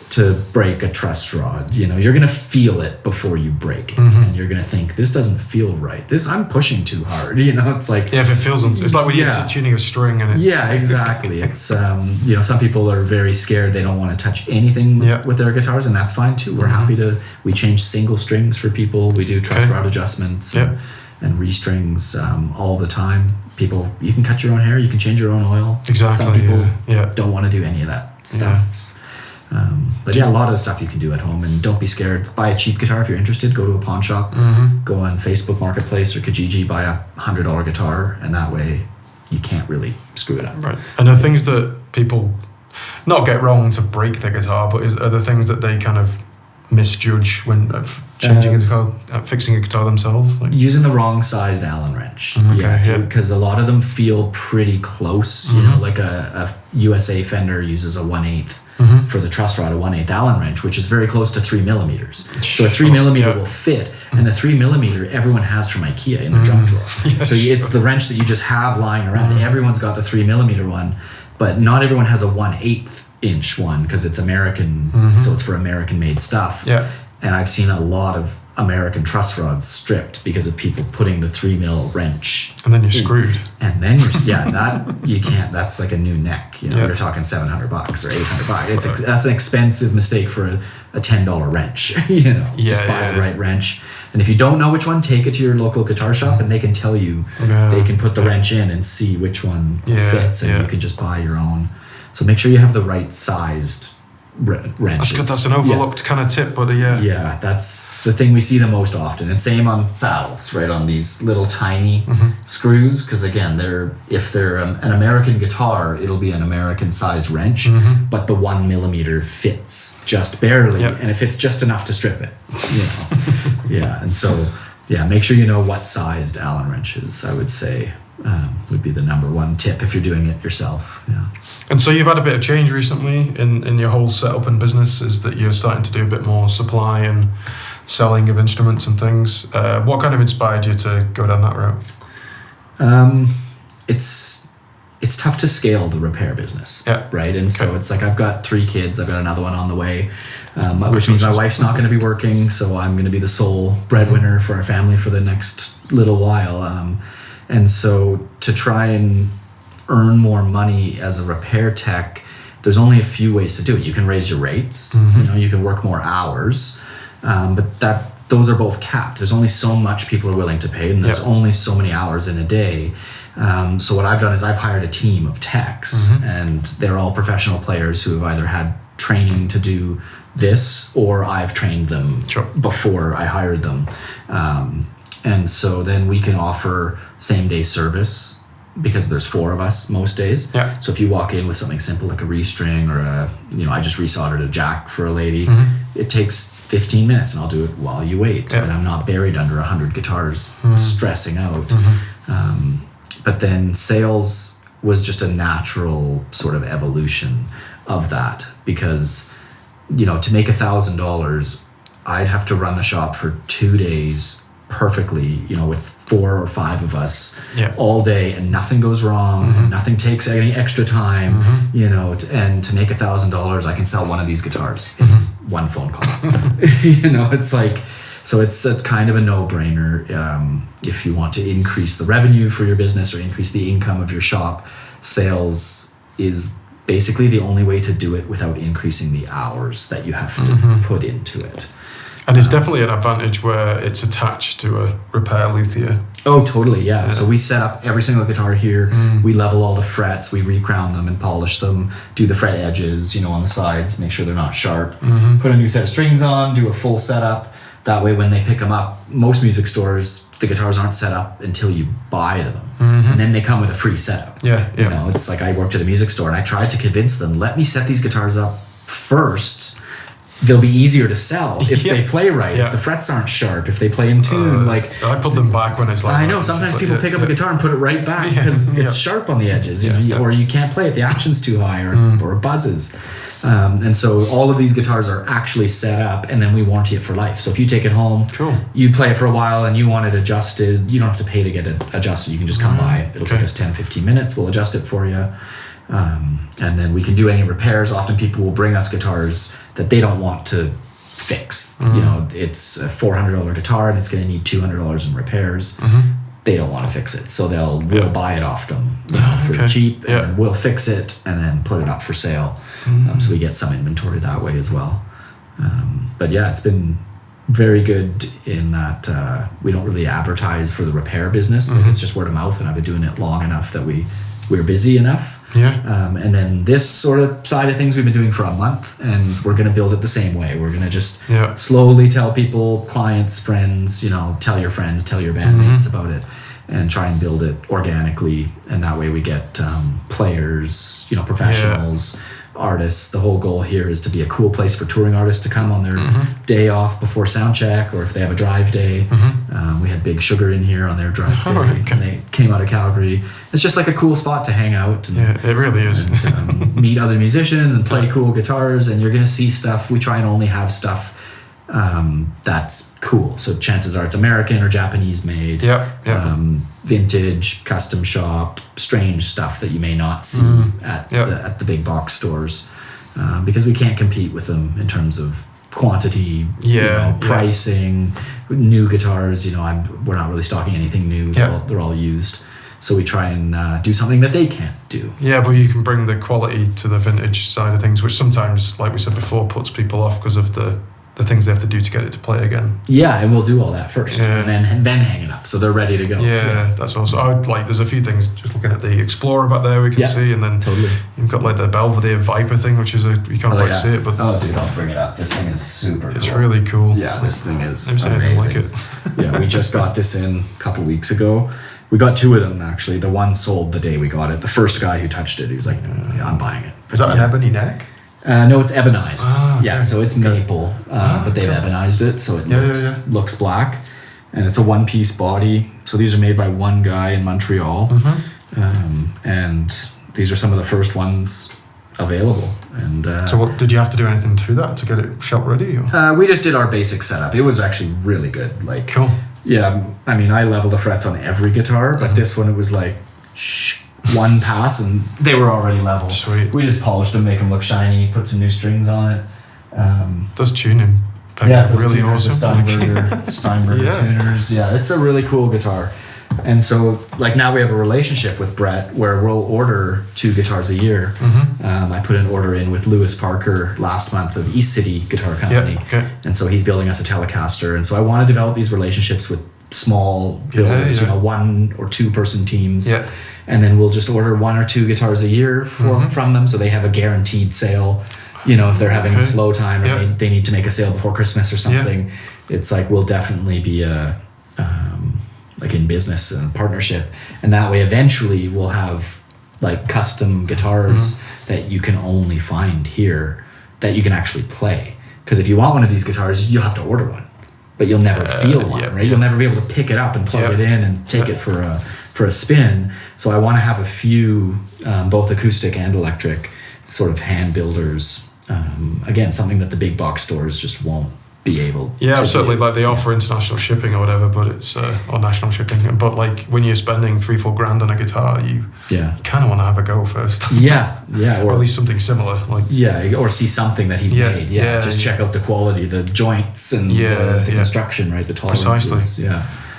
to break a truss rod. You know, you're going to feel it before you break it. And you're going to think, this doesn't feel right. I'm pushing too hard. You know, it's like... Yeah, if it feels... It's like when you're tuning a string and it's... Yeah, exactly. It's, you know, some people are very scared. They don't want to touch anything with their guitars, and that's fine too. We're happy to... We change single strings for people. We do truss rod adjustments and restrings all the time. People, you can cut your own hair, you can change your own oil. Exactly. Some people don't want to do any of that stuff. But yeah, a lot of the stuff you can do at home, and don't be scared. Buy a cheap guitar if you're interested. Go to a pawn shop, go on Facebook Marketplace or Kijiji, buy a $100 guitar, and that way you can't really screw it up. Right. And the things that people not get wrong to break their guitar, but are the things that they kind of misjudge when changing a guitar, fixing a guitar themselves, like using the wrong sized Allen wrench. Because a lot of them feel pretty close. You know, like a USA Fender uses a 1/8 for the truss rod, a 1/8 Allen wrench, which is very close to 3 millimeters. So a 3 millimeter will fit, and the 3 millimeter everyone has from IKEA in their junk drawer. So it's the wrench that you just have lying around. Everyone's got the 3 millimeter one, but not everyone has a 1/8 inch one because it's American, so it's for American made stuff. And I've seen a lot of American truss rods stripped because of people putting the 3 mil wrench. And then you're screwed. And then that you can't. That's like a new neck. You know, you're talking $700 or $800. That's an expensive mistake for a $10 wrench. You know, just buy the right wrench. And if you don't know which one, take it to your local guitar shop, and they can tell you. They can put the wrench in and see which one fits, and you can just buy your own. So make sure you have the right sized wrenches. That's good. That's an overlooked kind of tip, but yeah, that's the thing we see the most often. And same on saddles, right? On these little tiny screws, because again, if they're an American guitar, it'll be an American sized wrench, but the 1 millimeter fits just barely, and it fits just enough to strip it. You know, and so make sure you know what sized Allen wrenches. I would say would be the number one tip if you're doing it yourself. And so you've had a bit of change recently in your whole setup and business, is that you're starting to do a bit more supply and selling of instruments and things. What kind of inspired you to go down that route? It's tough to scale the repair business, right? And so it's like I've got 3 kids, I've got another one on the way, which means my wife's not going to be working, so I'm going to be the sole breadwinner for our family for the next little while. And so to try and earn more money as a repair tech, there's only a few ways to do it. You can raise your rates, you know, you can work more hours, but those are both capped. There's only so much people are willing to pay, and there's only so many hours in a day. So what I've done is I've hired a team of techs, and they're all professional players who have either had training to do this, or I've trained them before I hired them. And so then we can offer same-day service, because there's 4 of us most days. So if you walk in with something simple like a restring or I just resoldered a jack for a lady, it takes 15 minutes and I'll do it while you wait. And I'm not buried under 100 guitars stressing out. But then sales was just a natural sort of evolution of that, because, to make $1,000, I'd have to run the shop for 2 days perfectly, with 4 or 5 of us all day, and nothing goes wrong, and nothing takes any extra time, and to make $1,000, I can sell one of these guitars in one phone call. It's like, so it's a kind of a no-brainer. If you want to increase the revenue for your business or increase the income of your shop, sales is basically the only way to do it without increasing the hours that you have to put into it. And it's definitely an advantage where it's attached to a repair luthier. Oh, totally, yeah. So we set up every single guitar here. We level all the frets, we recrown them and polish them, do the fret edges, on the sides, make sure they're not sharp. Put a new set of strings on, do a full setup That way, when they pick them up, most music stores, the guitars aren't set up until you buy them. And then they come with a free setup. Yeah. You know, it's like I worked at a music store and I tried to convince them, let me set these guitars up first. They'll be easier to sell if they play right, if the frets aren't sharp, if they play in tune. Like I put them back when it's like. I know sometimes people pick up a guitar and put it right back because it's sharp on the edges, you know, or you can't play it. The action's too high or it buzzes. And so all of these guitars are actually set up, and then we warranty it for life. So if you take it home, you play it for a while and you want it adjusted, you don't have to pay to get it adjusted. You can just come by it. It'll take us 10-15 minutes. We'll adjust it for you. And then we can do any repairs. Often people will bring us guitars that they don't want to fix. You know, it's a $400 guitar and it's going to need $200 in repairs. They don't want to fix it, so we'll buy it off them, you know, for cheap, and then we'll fix it and then put it up for sale. So we get some inventory that way as well. But yeah, it's been very good in that we don't really advertise for the repair business. Like it's just word of mouth, and I've been doing it long enough that we're busy enough. And then this sort of side of things we've been doing for a month, and we're going to build it the same way. We're going to just slowly tell people, clients, friends, you know, tell your friends, tell your bandmates about it, and try and build it organically. And that way we get players, you know, professionals, artists. The whole goal here is to be a cool place for touring artists to come on their day off before sound check, or if they have a drive day. We had Big Sugar in here on their drive day, and they came out of Calgary. It's just like a cool spot to hang out. And, it really is. And, meet other musicians and play cool guitars, and you're going to see stuff. We try and only have stuff that's cool. So chances are it's American or Japanese made. Vintage, custom shop, strange stuff that you may not see at the big box stores, because we can't compete with them in terms of quantity, pricing. New guitars, you know, we're not really stocking anything new. They're all used. So we try and do something that they can't do. Yeah, but you can bring the quality to the vintage side of things, which sometimes, like we said before, puts people off because of the things they have to do to get it to play again. Yeah, and we'll do all that first, and then hang it up so they're ready to go. That's also, there's a few things, just looking at the Explorer back there we can see, and then you've got like the Belvedere Viper thing, which is you can't quite see it, but dude, I'll bring it up. This thing is super cool. It's really cool. Yeah, this thing is amazing. Like it. We just got this in a couple weeks ago. We got two of them actually. The one sold the day we got it. The first guy who touched it, he was like, I'm buying it. Is that an ebony neck? No, it's ebonized. So it's maple, but they've ebonized it, so it looks black, and it's a one-piece body. So these are made by one guy in Montreal, and these are some of the first ones available. And so, what did you have to do anything to that to get it shop ready? We just did our basic setup. It was actually really good. Like, cool. Yeah, I mean, I level the frets on every guitar, but this one it was like. One pass and they were already level. Sweet. We just polished them, make them look shiny, put some new strings on it. Those tuning packs are really awesome. Steinberger tuners. Yeah, it's a really cool guitar. And so, like, now we have a relationship with Brett where we'll order 2 guitars a year. I put an order in with Lewis Parker last month of East City Guitar Company. And so he's building us a Telecaster. And so I want to develop these relationships with small builders, you know, 1 or 2 person teams. And then we'll just order 1 or 2 guitars a year from them, so they have a guaranteed sale. You know, if they're having a slow time or they need to make a sale before Christmas or something, it's like we'll definitely be like in business and partnership. And that way, eventually, we'll have like custom guitars that you can only find here that you can actually play. Because if you want one of these guitars, you'll have to order one, but you'll never feel one, right? You'll never be able to pick it up and plug it in and take it for a spin. So I want to have a few, both acoustic and electric, sort of hand builders. Again, something that the big box stores just won't be able to absolutely. do. Like they offer international shipping or whatever, but it's or national shipping. But like when you're spending $3-4 grand on a guitar, you kind of want to have a go first. Or at least something similar. Like or see something that he's made. Just check out the quality, the joints, and the construction, right? The tolerances. Precisely.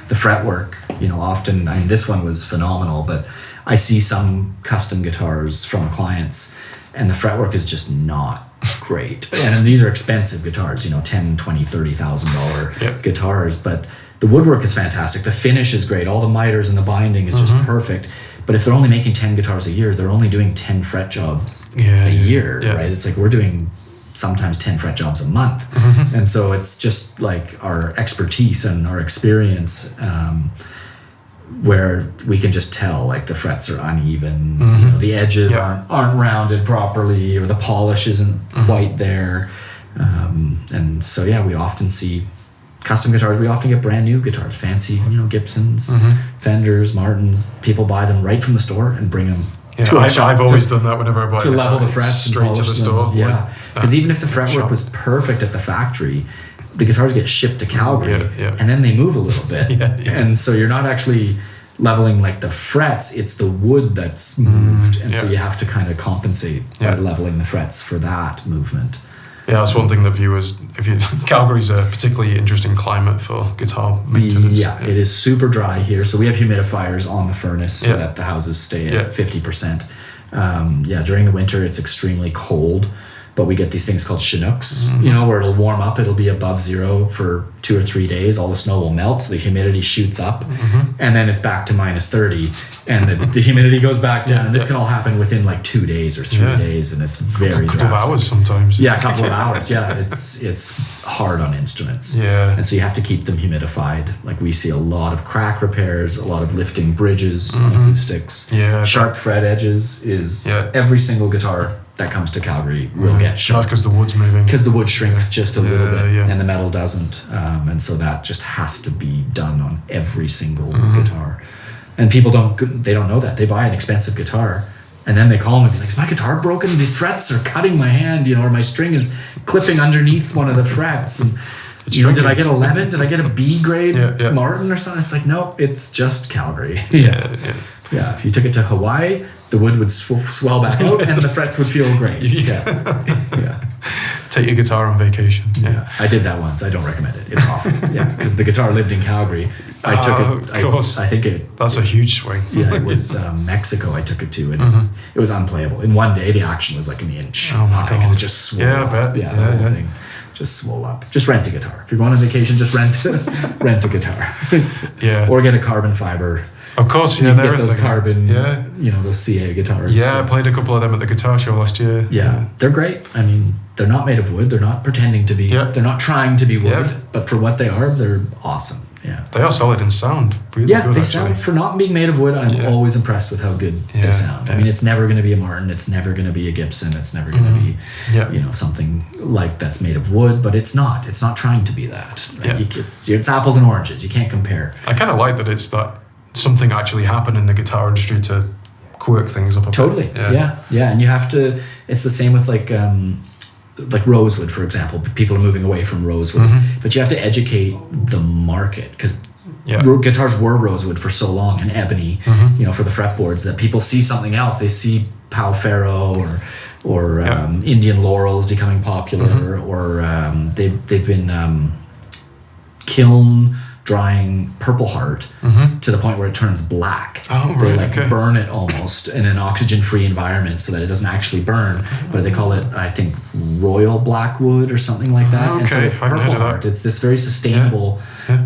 The fretwork. You know, often, I mean, this one was phenomenal, but I see some custom guitars from clients, and the fretwork is just not great. And these are expensive guitars, you know, $10,000, $20,000, $30,000 guitars, but the woodwork is fantastic. The finish is great. All the miters and the binding is just perfect. But if they're only making 10 guitars a year, they're only doing 10 fret jobs a year, right? It's like we're doing sometimes 10 fret jobs a month. And so it's just like our expertise and our experience, where we can just tell like the frets are uneven, you know, the edges aren't rounded properly, or the polish isn't quite there. And so we often see custom guitars. We often get brand new guitars, fancy, you know, Gibsons, Fenders, Martins. People buy them right from the store and bring them to a shop. I've always done that whenever I buy to level the frets straight to the store. Yeah, because even if the fretwork was perfect at the factory, the guitars get shipped to Calgary and then they move a little bit. And so you're not actually leveling like the frets, it's the wood that's moved. And so you have to kind of compensate by leveling the frets for that movement. Yeah, that's one thing that viewers, Calgary's a particularly interesting climate for guitar maintenance. Yeah, it is super dry here. So we have humidifiers on the furnace so that the houses stay at 50%. During the winter, it's extremely cold, but we get these things called Chinooks, you know, where it'll warm up, it'll be above zero for 2 or 3 days, all the snow will melt, so the humidity shoots up, and then it's back to minus 30, and the humidity goes back down, and this can all happen within like 2 days or 3 days, and it's very a couple drastic. of hours sometimes. Yeah, a couple of hours. Yeah, it's hard on instruments. Yeah, and so you have to keep them humidified. Like we see a lot of crack repairs, a lot of lifting bridges on acoustics. Yeah, sharp fret edges is every single guitar that comes to Calgary will get sharp. That's because the wood's moving. Because the wood shrinks just a little bit, and the metal doesn't. And so that just has to be done on every single guitar. And people don't know that. They buy an expensive guitar, and then they call me and be like, "Is my guitar broken? The frets are cutting my hand, you know, or my string is clipping underneath one of the frets." And you know, did I get a lemon? Did I get a B grade Martin or something? It's like, no, it's just Calgary. Yeah. If you took it to Hawaii, the wood would swell back out and the frets would feel great. Take your guitar on vacation. I did that once. I don't recommend it. It's awful. Because the guitar lived in Calgary. I took it. Of course. I think it. That's a huge swing. It was Mexico. I took it to, and it was unplayable. In one day, the action was like an inch. Oh my god! Because it just swelled up. I bet. The whole thing just swole up. Just rent a guitar. If you're going on vacation, just rent a guitar. Or get a carbon fiber. Of course, you get those carbon, you know, those CA guitars. Yeah, I played a couple of them at the guitar show last year. Yeah, they're great. I mean, they're not made of wood. They're not pretending to be. They're not trying to be wood. But for what they are, they're awesome. Yeah. They are solid in sound. Really good, they actually. sound, for not being made of wood, I'm always impressed with how good they sound. I mean, it's never going to be a Martin. It's never going to be a Gibson. It's never going to be, you know, something like that's made of wood. But it's not. It's not trying to be that. Right? It's apples and oranges. You can't compare. I kind of like that it's that something actually happened in the guitar industry to quirk things up a bit. Yeah. And you have to, it's the same with like rosewood, for example. People are moving away from rosewood, but you have to educate the market, because guitars were rosewood for so long, and ebony, you know, for the fretboards, that people see something else. They see Pau Ferro or Indian laurels becoming popular, or they've been kiln drying Purple Heart to the point where it turns black. They burn it almost in an oxygen-free environment so that it doesn't actually burn. But they call it, I think, Royal Blackwood or something like that. And so it's Purple Heart. It's this very sustainable,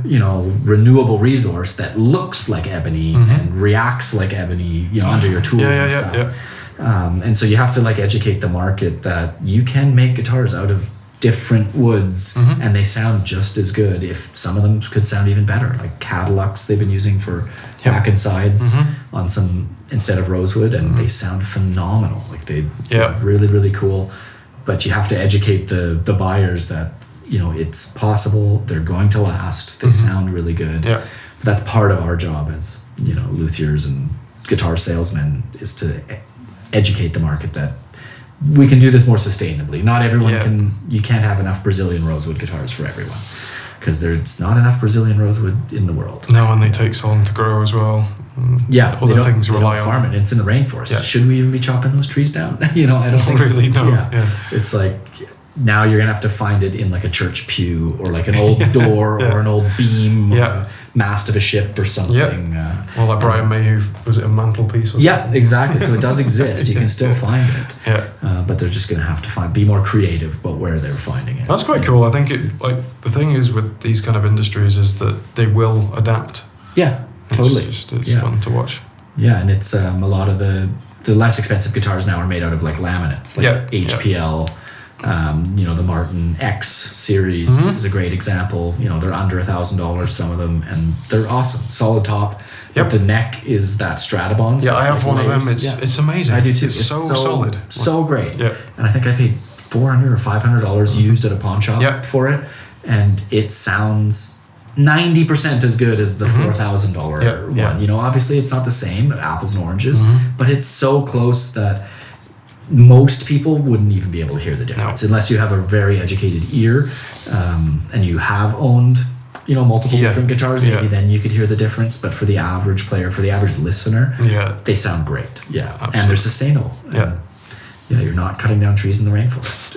you know, renewable resource that looks like ebony and reacts like ebony, you know, under your tools and stuff. And so you have to like educate the market that you can make guitars out of different woods and they sound just as good, if some of them could sound even better, like Cadillacs they've been using for back and sides on some instead of rosewood, and they sound phenomenal. Like they're really, really cool. But you have to educate the buyers that, you know, it's possible, they're going to last, they sound really good. But that's part of our job as, you know, luthiers and guitar salesmen, is to educate the market that we can do this more sustainably. Not everyone you can't have enough Brazilian rosewood guitars for everyone, because there's not enough Brazilian rosewood in the world. No, and they take so long to grow as well. Other things rely on farm it. It's in the rainforest. Should we even be chopping those trees down? You know, I don't think really so. No. It's like, now you're gonna have to find it in like a church pew, or like an old door, or an old beam, or a mast of a ship or something. Well, like Brian Mayhew, was it a mantelpiece or something? Yeah, exactly. So it does exist. You can still find it. But they're just gonna have to be more creative about where they're finding it. That's quite cool. I think the thing is with these kind of industries is that they will adapt. Yeah, totally. It's fun to watch. Yeah, and it's a lot of the less expensive guitars now are made out of like laminates, like HPL. The Martin X series is a great example. They're under $1,000, some of them, and they're awesome. Solid top. Yep. But the neck is that Stratobond. So I have one of them. It's amazing. I do too. It's so solid. So great. Yeah. And I think I paid $400 or $500 used at a pawn shop for it, and it sounds 90% as good as the $4,000 one. Obviously it's not the same, apples and oranges, but it's so close that most people wouldn't even be able to hear the difference unless you have a very educated ear, and you have owned multiple different guitars. Maybe then you could hear the difference. But for the average player, for the average listener, they sound great. And they're sustainable. You're not cutting down trees in the rainforest.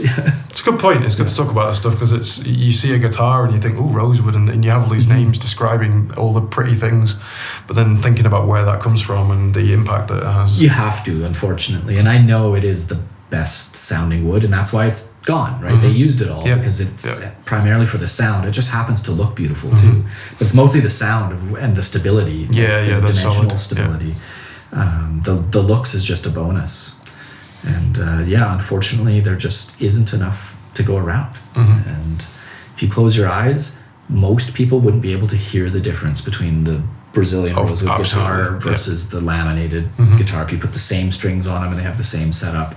It's a good point. It's good to talk about that stuff because you see a guitar and you think, oh, rosewood, and you have all these names describing all the pretty things, but then thinking about where that comes from and the impact that it has. You have to, unfortunately. And I know it is the best sounding wood, and that's why it's gone, right? They used it all because it's primarily for the sound. It just happens to look beautiful too. But it's mostly the sound and the stability, the dimensional stability. The looks is just a bonus. And unfortunately, there just isn't enough to go around. And if you close your eyes, most people wouldn't be able to hear the difference between the Brazilian rosewood guitar versus the laminated guitar. If you put the same strings on them and they have the same setup,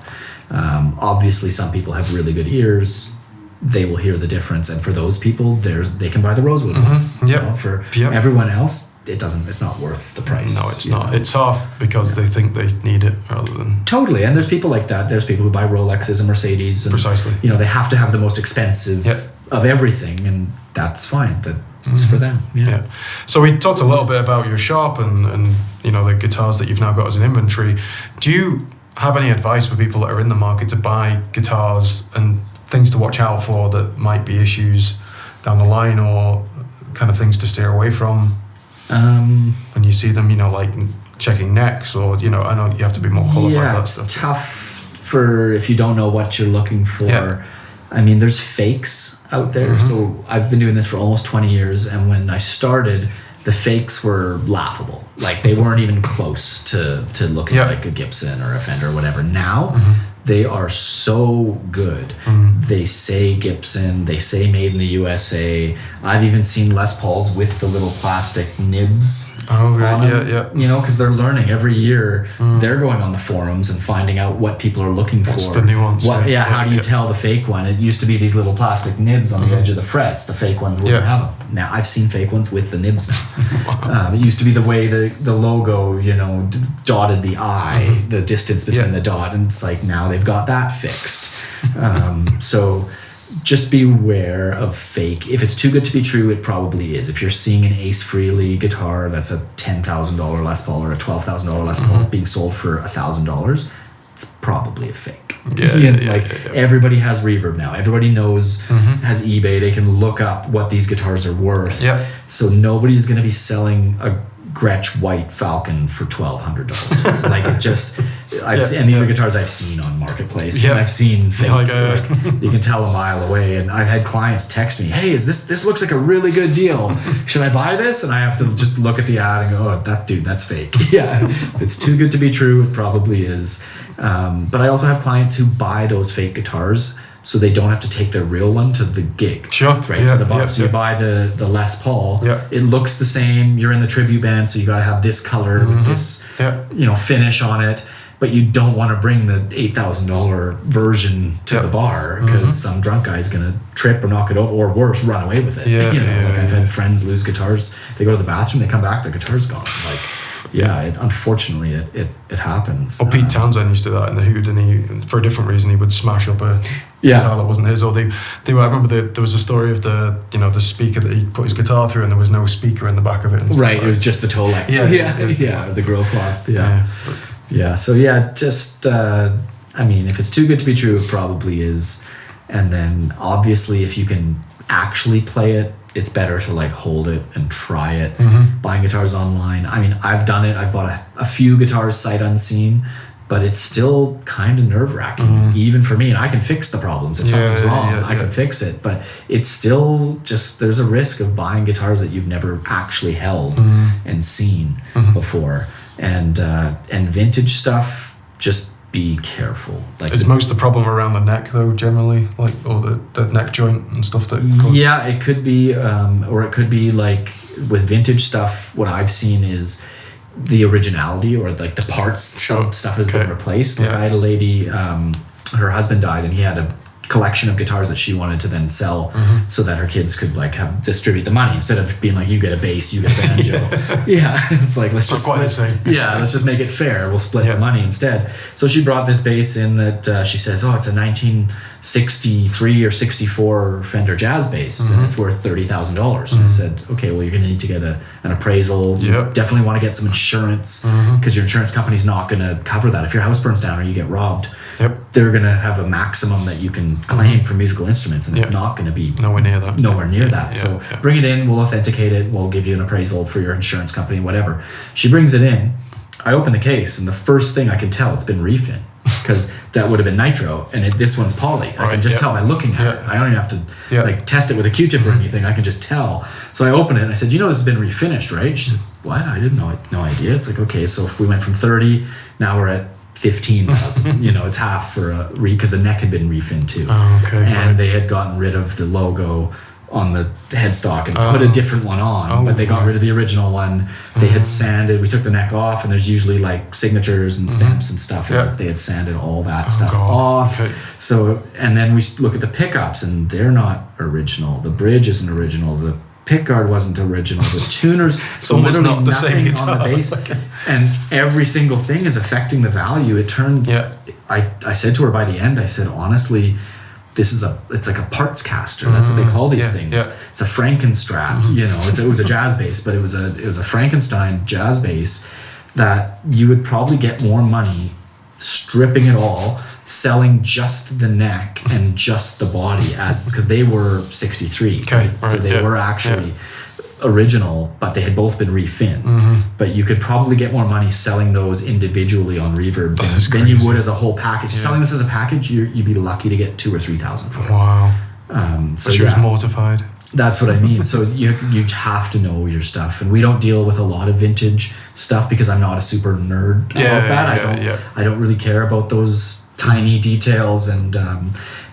obviously some people have really good ears. They will hear the difference, and for those people, they can buy the rosewood ones. For everyone else, it's not worth the price. No, it's not. It's half because they think they need it rather than... Totally, and there's people like that. There's people who buy Rolexes and Mercedes. And, precisely. They have to have the most expensive of everything, and that's fine. That's for them. So we talked a little bit about your shop and the guitars that you've now got as an inventory. Do you have any advice for people that are in the market to buy guitars and things to watch out for that might be issues down the line, or kind of things to steer away from? When you see them, like checking necks, or I know you have to be more qualified. It's tough for if you don't know what you're looking for. I mean, there's fakes out there. So I've been doing this for almost 20 years, and when I started, the fakes were laughable. Like they weren't even close to looking like a Gibson or a Fender or whatever. Now they are so good. They say Gibson, they say made in the USA. I've even seen Les Pauls with the little plastic nibs. Oh, right. Because they're learning every year. They're going on the forums and finding out what people are looking for. What's the nuance? How do you tell the fake one? It used to be these little plastic nibs on the edge of the frets. The fake ones wouldn't have them. Now I've seen fake ones with the nibs now. It used to be the way the logo, dotted the I, the distance between the dot, and it's like now they've got that fixed. So just beware of fake. If it's too good to be true, it probably is. If you're seeing an Ace Frehley guitar that's a $10,000 Les Paul or a $12,000 Les Paul being sold for $1,000, it's probably a fake. Everybody has reverb now. Everybody knows, has eBay. They can look up what these guitars are worth. So nobody's going to be selling a Gretsch White Falcon for $1,200. Like it just, and these are guitars I've seen on Marketplace. And I've seen fake. You can tell a mile away. And I've had clients text me, "Hey, this looks like a really good deal. Should I buy this?" And I have to just look at the ad and go, "Oh, that's fake." If it's too good to be true, it probably is. But I also have clients who buy those fake guitars so they don't have to take their real one to the gig. To the bar. So you buy the Les Paul. It looks the same. You're in the tribute band, so you got to have this color with this, finish on it. But you don't want to bring the $8,000 version to the bar because some drunk guy's gonna trip or knock it over, or worse, run away with it. I've had friends lose guitars. They go to the bathroom, they come back, their guitar's gone. Unfortunately, it happens. Or Pete Townsend used to do that in the Hood, and he, for a different reason, he would smash up a guitar that wasn't his. Or I remember there was a story of the speaker that he put his guitar through, and there was no speaker in the back of it. Right, it was just the Tolex. The grill cloth. So if it's too good to be true, it probably is. And then obviously, if you can actually play it, it's better to hold it and try it. Buying guitars online, I mean, I've done it. I've bought a few guitars sight unseen, but it's still kind of nerve-wracking, even for me. And I can fix the problems. If something's wrong, I can fix it. But it's still just, there's a risk of buying guitars that you've never actually held and seen before. And vintage stuff, just be careful. Like, is most of the problem around the neck though, generally, like, or the neck joint and stuff that cause... Yeah, it could be, or it could be like with vintage stuff. What I've seen is the originality, or like the parts. Some stuff has been replaced. Like I had a lady, her husband died, and he had a collection of guitars that she wanted to then sell, so that her kids could like distribute the money, instead of being like, you get a bass, you get a banjo. It's like, let's just split. Let's just make it fair. We'll split the money instead. So she brought this bass in that she says, it's a 1963 or 64 Fender jazz bass, and it's worth $30,000. And I said, okay, well, you're gonna need to get an appraisal. You definitely want to get some insurance, because your insurance company's not gonna cover that. If your house burns down or you get robbed, they're gonna have a maximum that you can claim for musical instruments, and it's not going to be nowhere near that. So bring it in, we'll authenticate it, we'll give you an appraisal for your insurance company, whatever. She brings it in, I open the case, and the first thing I can tell, it's been refin, because that would have been nitro, and this one's poly. I can just tell by looking at it. I don't even have to like test it with a Q-tip or anything. I can just tell. So I open it and I said, this has been refinished, right? She said, what? I didn't know. No idea. It's like, okay, so if we went from 30, now we're at 15,000. It's half for because the neck had been refinned too. And they had gotten rid of the logo on the headstock and put a different one on, but they got rid of the original one. They had sanded. We took the neck off, and there's usually like signatures and stamps and stuff. They had sanded all that stuff off. So, and then we look at the pickups, and they're not original. The bridge isn't original. The pickguard wasn't original. The tuners, so literally not the same on the bass, and every single thing is affecting the value. It turned. I said to her by the end, I said, honestly, it's like a parts caster. That's what they call these things. It's a Frankenstrat. It was a jazz bass, but it was a Frankenstein jazz bass that you would probably get more money stripping it all, selling just the neck and just the body, because they were 63, so they were actually original, but they had both been refinned. But you could probably get more money selling those individually on Reverb than you would as a whole package. Selling this as a package, you'd be lucky to get 2,000 or 3,000 for it. Wow. So she was mortified. That's what I mean. So you have to know your stuff, and we don't deal with a lot of vintage stuff because I'm not a super nerd about that. I don't really care about those tiny details, and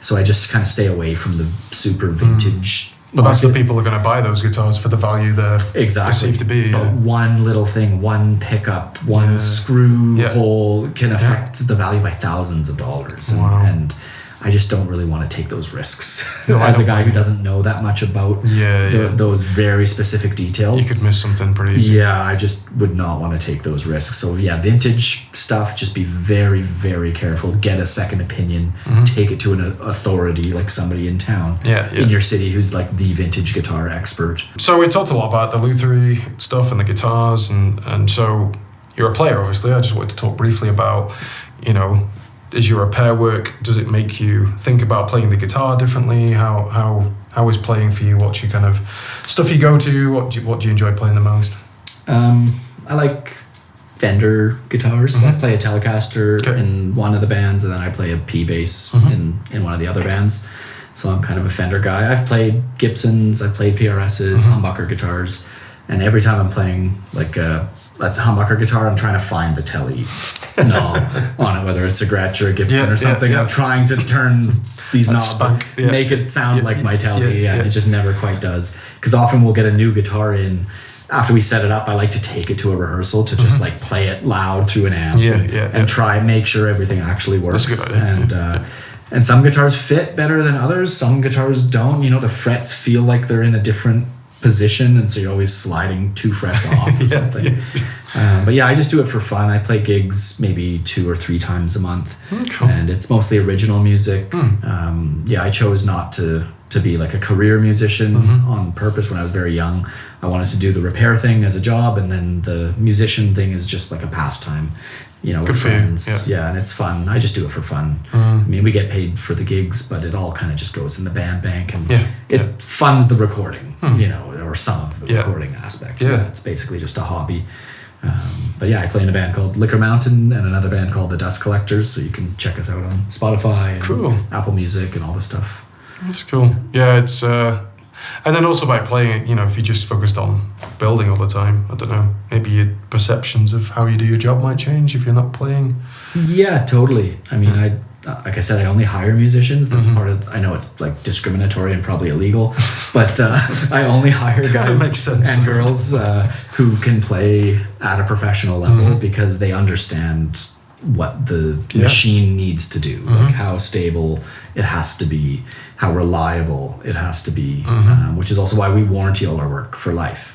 so I just kind of stay away from the super vintage. But that's the people who are going to buy those guitars for the value they're perceived to be. But one little thing, one pickup, one screw hole can affect the value by thousands of dollars. And I just don't really want to take those risks. As a guy who doesn't know that much about those very specific details. You could miss something pretty easy. Yeah, I just would not want to take those risks. So vintage stuff, just be very, very careful. Get a second opinion. Take it to an authority, like somebody in town, in your city who's like the vintage guitar expert. So we talked a lot about the lutherie stuff and the guitars, and so you're a player, obviously. I just wanted to talk briefly about, is your repair work, does it make you think about playing the guitar differently? How is playing for you? What's your kind of stuff you go to? What do you enjoy playing the most? I like Fender guitars. I play a Telecaster in one of the bands, and then I play a P bass in one of the other bands. So I'm kind of a Fender guy. I've played Gibsons, I've played PRSs, humbucker guitars, and every time I'm playing like a humbucker guitar, I'm trying to find the telly knob on it, whether it's a Gretsch or a Gibson or something. I'm trying to turn these knobs and make it sound like my telly, and it just never quite does. Because often we'll get a new guitar in. After we set it up, I like to take it to a rehearsal to just like play it loud through an amp and try and make sure everything actually works. That's a good idea. And some guitars fit better than others. Some guitars don't. The frets feel like they're in a different position, and so you're always sliding 2 frets off or something. But I just do it for fun. I play gigs maybe 2 or 3 times a month, and it's mostly original music. I chose not to be like a career musician on purpose when I was very young. I wanted to do the repair thing as a job, and then the musician thing is just like a pastime, with friends. And it's fun. I just do it for fun. I mean, we get paid for the gigs, but it all kind of just goes in the band bank, and it funds the recording, or some of the recording aspect. It's basically just a hobby. But I play in a band called Liquor Mountain and another band called The Dust Collectors, so you can check us out on Spotify and Apple Music and all this stuff. That's cool. It's And then also by playing it, you know, if you just focused on building all the time, I don't know, maybe your perceptions of how you do your job might change if you're not playing. Yeah, totally. I mean, like I said, I only hire musicians. That's part of, I know it's like discriminatory and probably illegal, but I only hire guys makes sense. and girls who can play at a professional level because they understand what the machine needs to do, like how stable it has to be, how reliable it has to be, which is also why we warranty all our work for life.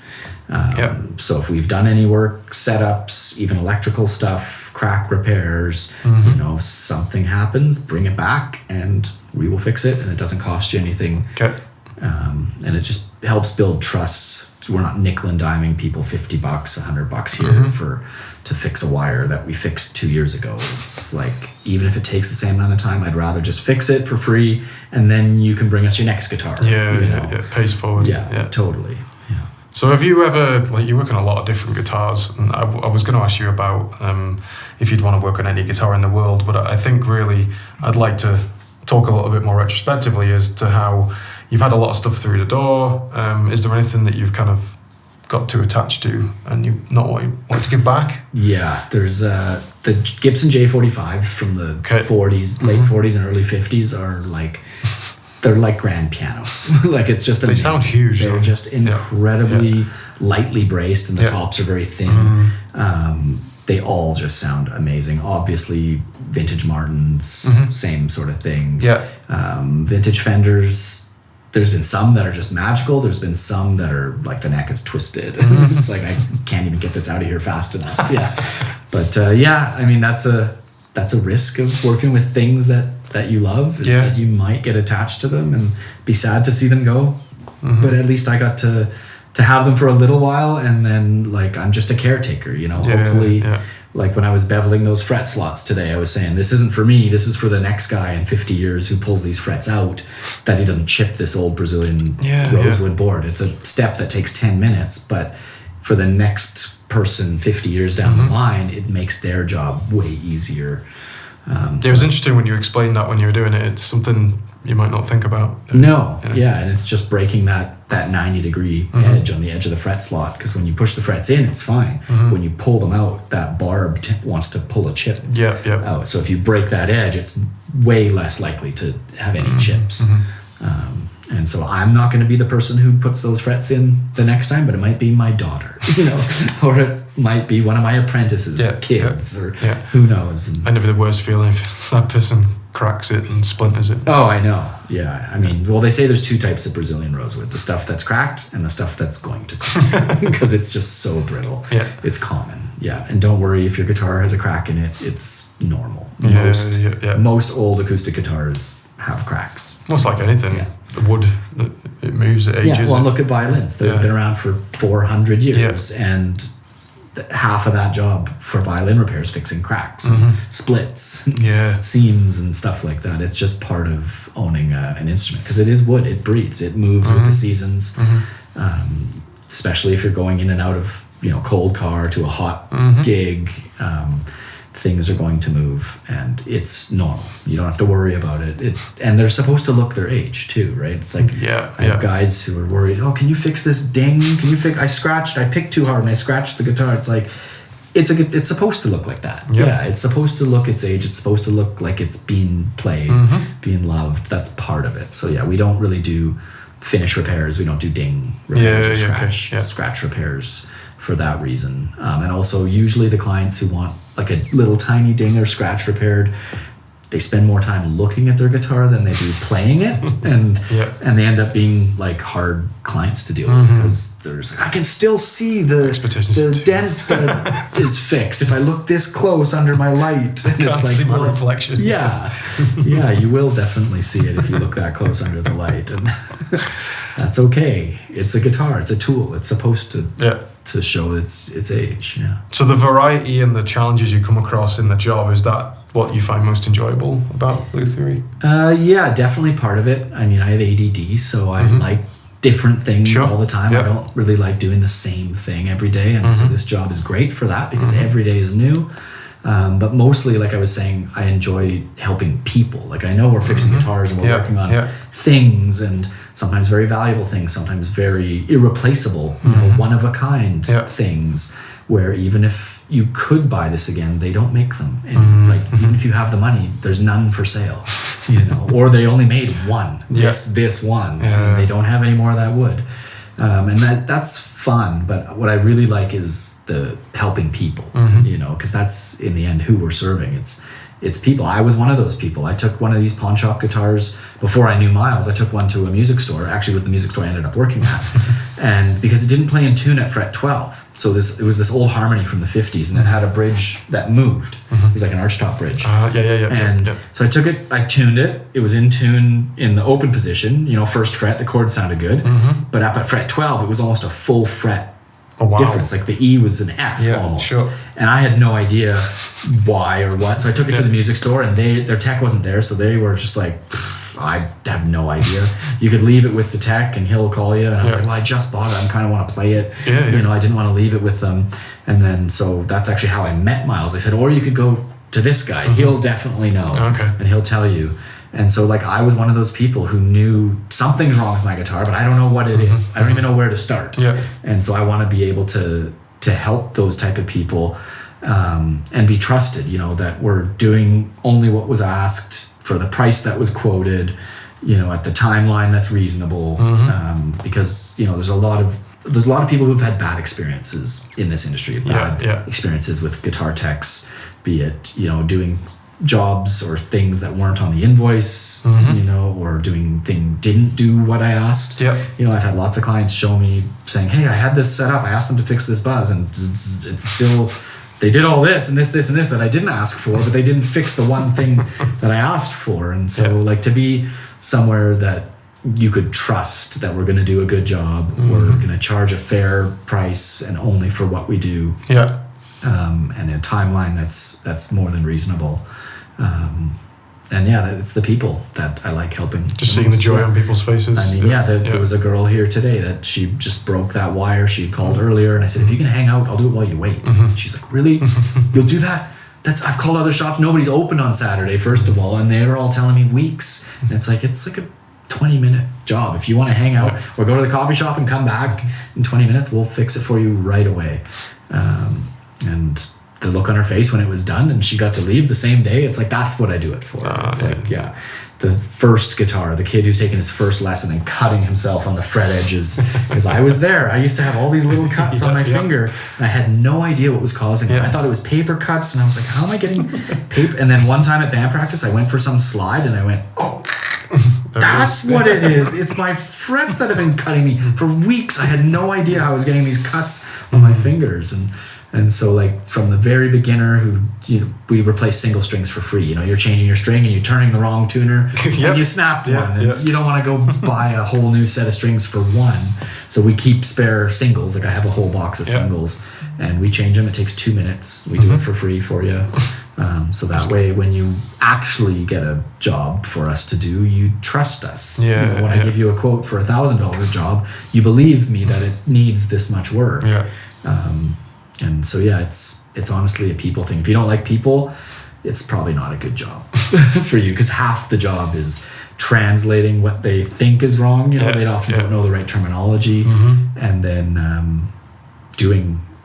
So if we've done any work, setups, even electrical stuff, crack repairs, you know, something happens, bring it back and we will fix it, and it doesn't cost you anything. And it just helps build trust. We're not nickel and diming people $50, $100 here to fix a wire that we fixed 2 years ago. It's like, even if it takes the same amount of time, I'd rather just fix it for free, and then you can bring us your next guitar. Yeah, pays forward. Yeah, totally. Yeah. So have you ever, like, you work on a lot of different guitars, and I was going to ask you about if you'd want to work on any guitar in the world, but I think really I'd like to talk a little bit more retrospectively as to how you've had a lot of stuff through the door. Is there anything that you've kind of got too attached to and you not want to give back? Yeah, there's the Gibson J45s from the 40s, late 40s and early 50s are like, they're like grand pianos. Like, it's just amazing. They sound huge. They're just incredibly lightly braced, and the tops are very thin. They all just sound amazing. Obviously, vintage Martins, same sort of thing. Vintage Fenders, there's been some that are just magical. There's been some that are like the neck is twisted. It's like, I can't even get this out of here fast enough. But I mean, that's a risk of working with things that you love, is that you might get attached to them and be sad to see them go. But at least I got to have them for a little while, and then, like, I'm just a caretaker, you know. Hopefully, like when I was beveling those fret slots today, I was saying, this isn't for me, this is for the next guy in 50 years who pulls these frets out, that he doesn't chip this old Brazilian rosewood board. It's a step that takes 10 minutes, but for the next person 50 years down the line, it makes their job way easier. It was interesting when you explained that when you were doing it. It's something you might not think about. And it's just breaking that 90-degree edge on the edge of the fret slot, because when you push the frets in, it's fine. When you pull them out, that barb wants to pull a chip out. So if you break that edge, it's way less likely to have any chips. And so I'm not going to be the person who puts those frets in the next time, but it might be my daughter, you know, or it might be one of my apprentices, kids, or who knows. And never the worst feeling if that person cracks it and splinters it. Oh, I know. Yeah. I mean, well, they say there's two types of Brazilian rosewood: the stuff that's cracked and the stuff that's going to crack, because it's just so brittle. It's common. And don't worry if your guitar has a crack in it. It's normal. Most old acoustic guitars have cracks. Well, it's like anything. The wood, it moves, it ages. Well, look at violins. They've been around for 400 years, and half of that job for violin repair is fixing cracks, splits, seams and stuff like that. It's just part of owning an instrument, because it is wood. It breathes. It moves with the seasons, especially if you're going in and out of, you know, cold car to a hot gig. Things are going to move, and it's normal. You don't have to worry about it. And they're supposed to look their age too, right? It's like, I have guys who are worried, can you fix this ding? I picked too hard and I scratched the guitar. It's like, it's supposed to look like that. It's supposed to look its age. It's supposed to look like it's being played, being loved. That's part of it. So we don't really do finish repairs. We don't do ding repairs or scratch repairs for that reason. And also, usually the clients who want like a little tiny ding or scratch repaired, they spend more time looking at their guitar than they do playing it, and they end up being like hard clients to deal with, because there's, I can still see the dent that is fixed if I look this close under my light. I can't see my reflection. You will definitely see it if you look that close under the light, and that's okay. It's a guitar. It's a tool. It's supposed to show its age. So the variety and the challenges you come across in the job, is that what you find most enjoyable about luthiery? Definitely part of it. I mean, I have ADD, so I like different things all the time. I don't really like doing the same thing every day, and so this job is great for that, because every day is new. But mostly, like I was saying, I enjoy helping people. Like I know we're fixing guitars and we're working on things, and sometimes very valuable things, sometimes very irreplaceable, one of a kind things, where even if you could buy this again, they don't make them. And like even if you have the money, there's none for sale, or they only made one, this one, and they don't have any more of that wood. And that's fun, but what I really like is the helping people, because that's in the end who we're serving. It's people. I was one of those people. I took one of these pawn shop guitars before I knew Miles. I took one to a music store. Actually, it was the music store I ended up working at, and because it didn't play in tune at fret 12. So it was this old Harmony from the 50s, and it had a bridge that moved. It was like an archtop bridge. So I took it, I tuned it. It was in tune in the open position, first fret, the chord sounded good. But up at fret 12, it was almost a full fret difference. Like the E was an F almost. Sure. And I had no idea why or what. So I took it to the music store, and their tech wasn't there, so they were just like, I have no idea. You could leave it with the tech and he'll call you. And I was like, well, I just bought it. I kind of want to play it. I didn't want to leave it with them. And then, so that's actually how I met Miles. I said, or you could go to this guy. He'll definitely know. And he'll tell you. And so like, I was one of those people who knew something's wrong with my guitar, but I don't know what it is. I don't even know where to start. And so I want to be able to help those type of people, and be trusted, that we're doing only what was asked for the price that was quoted, at the timeline that's reasonable, because there's a lot of people who've had bad experiences in this industry, experiences with guitar techs, be it doing jobs or things that weren't on the invoice, or didn't do what I asked. I've had lots of clients show me saying, hey, I had this set up, I asked them to fix this buzz, and it's still, they did all this and this and this that I didn't ask for, but they didn't fix the one thing that I asked for. And so like, to be somewhere that you could trust that we're going to do a good job, we're going to charge a fair price and only for what we do, and a timeline that's more than reasonable. It's the people that I like helping. Just seeing the joy on people's faces. I mean, there was a girl here today that she just broke that wire. She called earlier, and I said, if you can hang out, I'll do it while you wait. She's like, really? You'll do that? I've called other shops. Nobody's open on Saturday, first of all, and they're all telling me weeks. And it's like a 20-minute job. If you want to hang out or go to the coffee shop and come back in 20 minutes, we'll fix it for you right away. And the look on her face when it was done and she got to leave the same day, it's like, that's what I do it for. The first guitar, the kid who's taking his first lesson and cutting himself on the fret edges, because I was there. I used to have all these little cuts on my finger, and I had no idea what was causing it. I thought it was paper cuts, and I was like, how am I getting paper? And then one time at band practice, I went for some slide, and I went, oh, that's what it is. It's my frets that have been cutting me. For weeks, I had no idea I was getting these cuts on my fingers. And so like, from the very beginner who, we replace single strings for free. You're changing your string and you're turning the wrong tuner and you snapped one. And you don't want to go buy a whole new set of strings for one. So we keep spare singles. Like I have a whole box of singles and we change them. It takes 2 minutes. We do it for free for you. So that way, when you actually get a job for us to do, you trust us. When I give you a quote for $1,000 job, you believe me that it needs this much work. And so, it's honestly a people thing. If you don't like people, it's probably not a good job for you, because half the job is translating what they think is wrong. They often don't know the right terminology, and then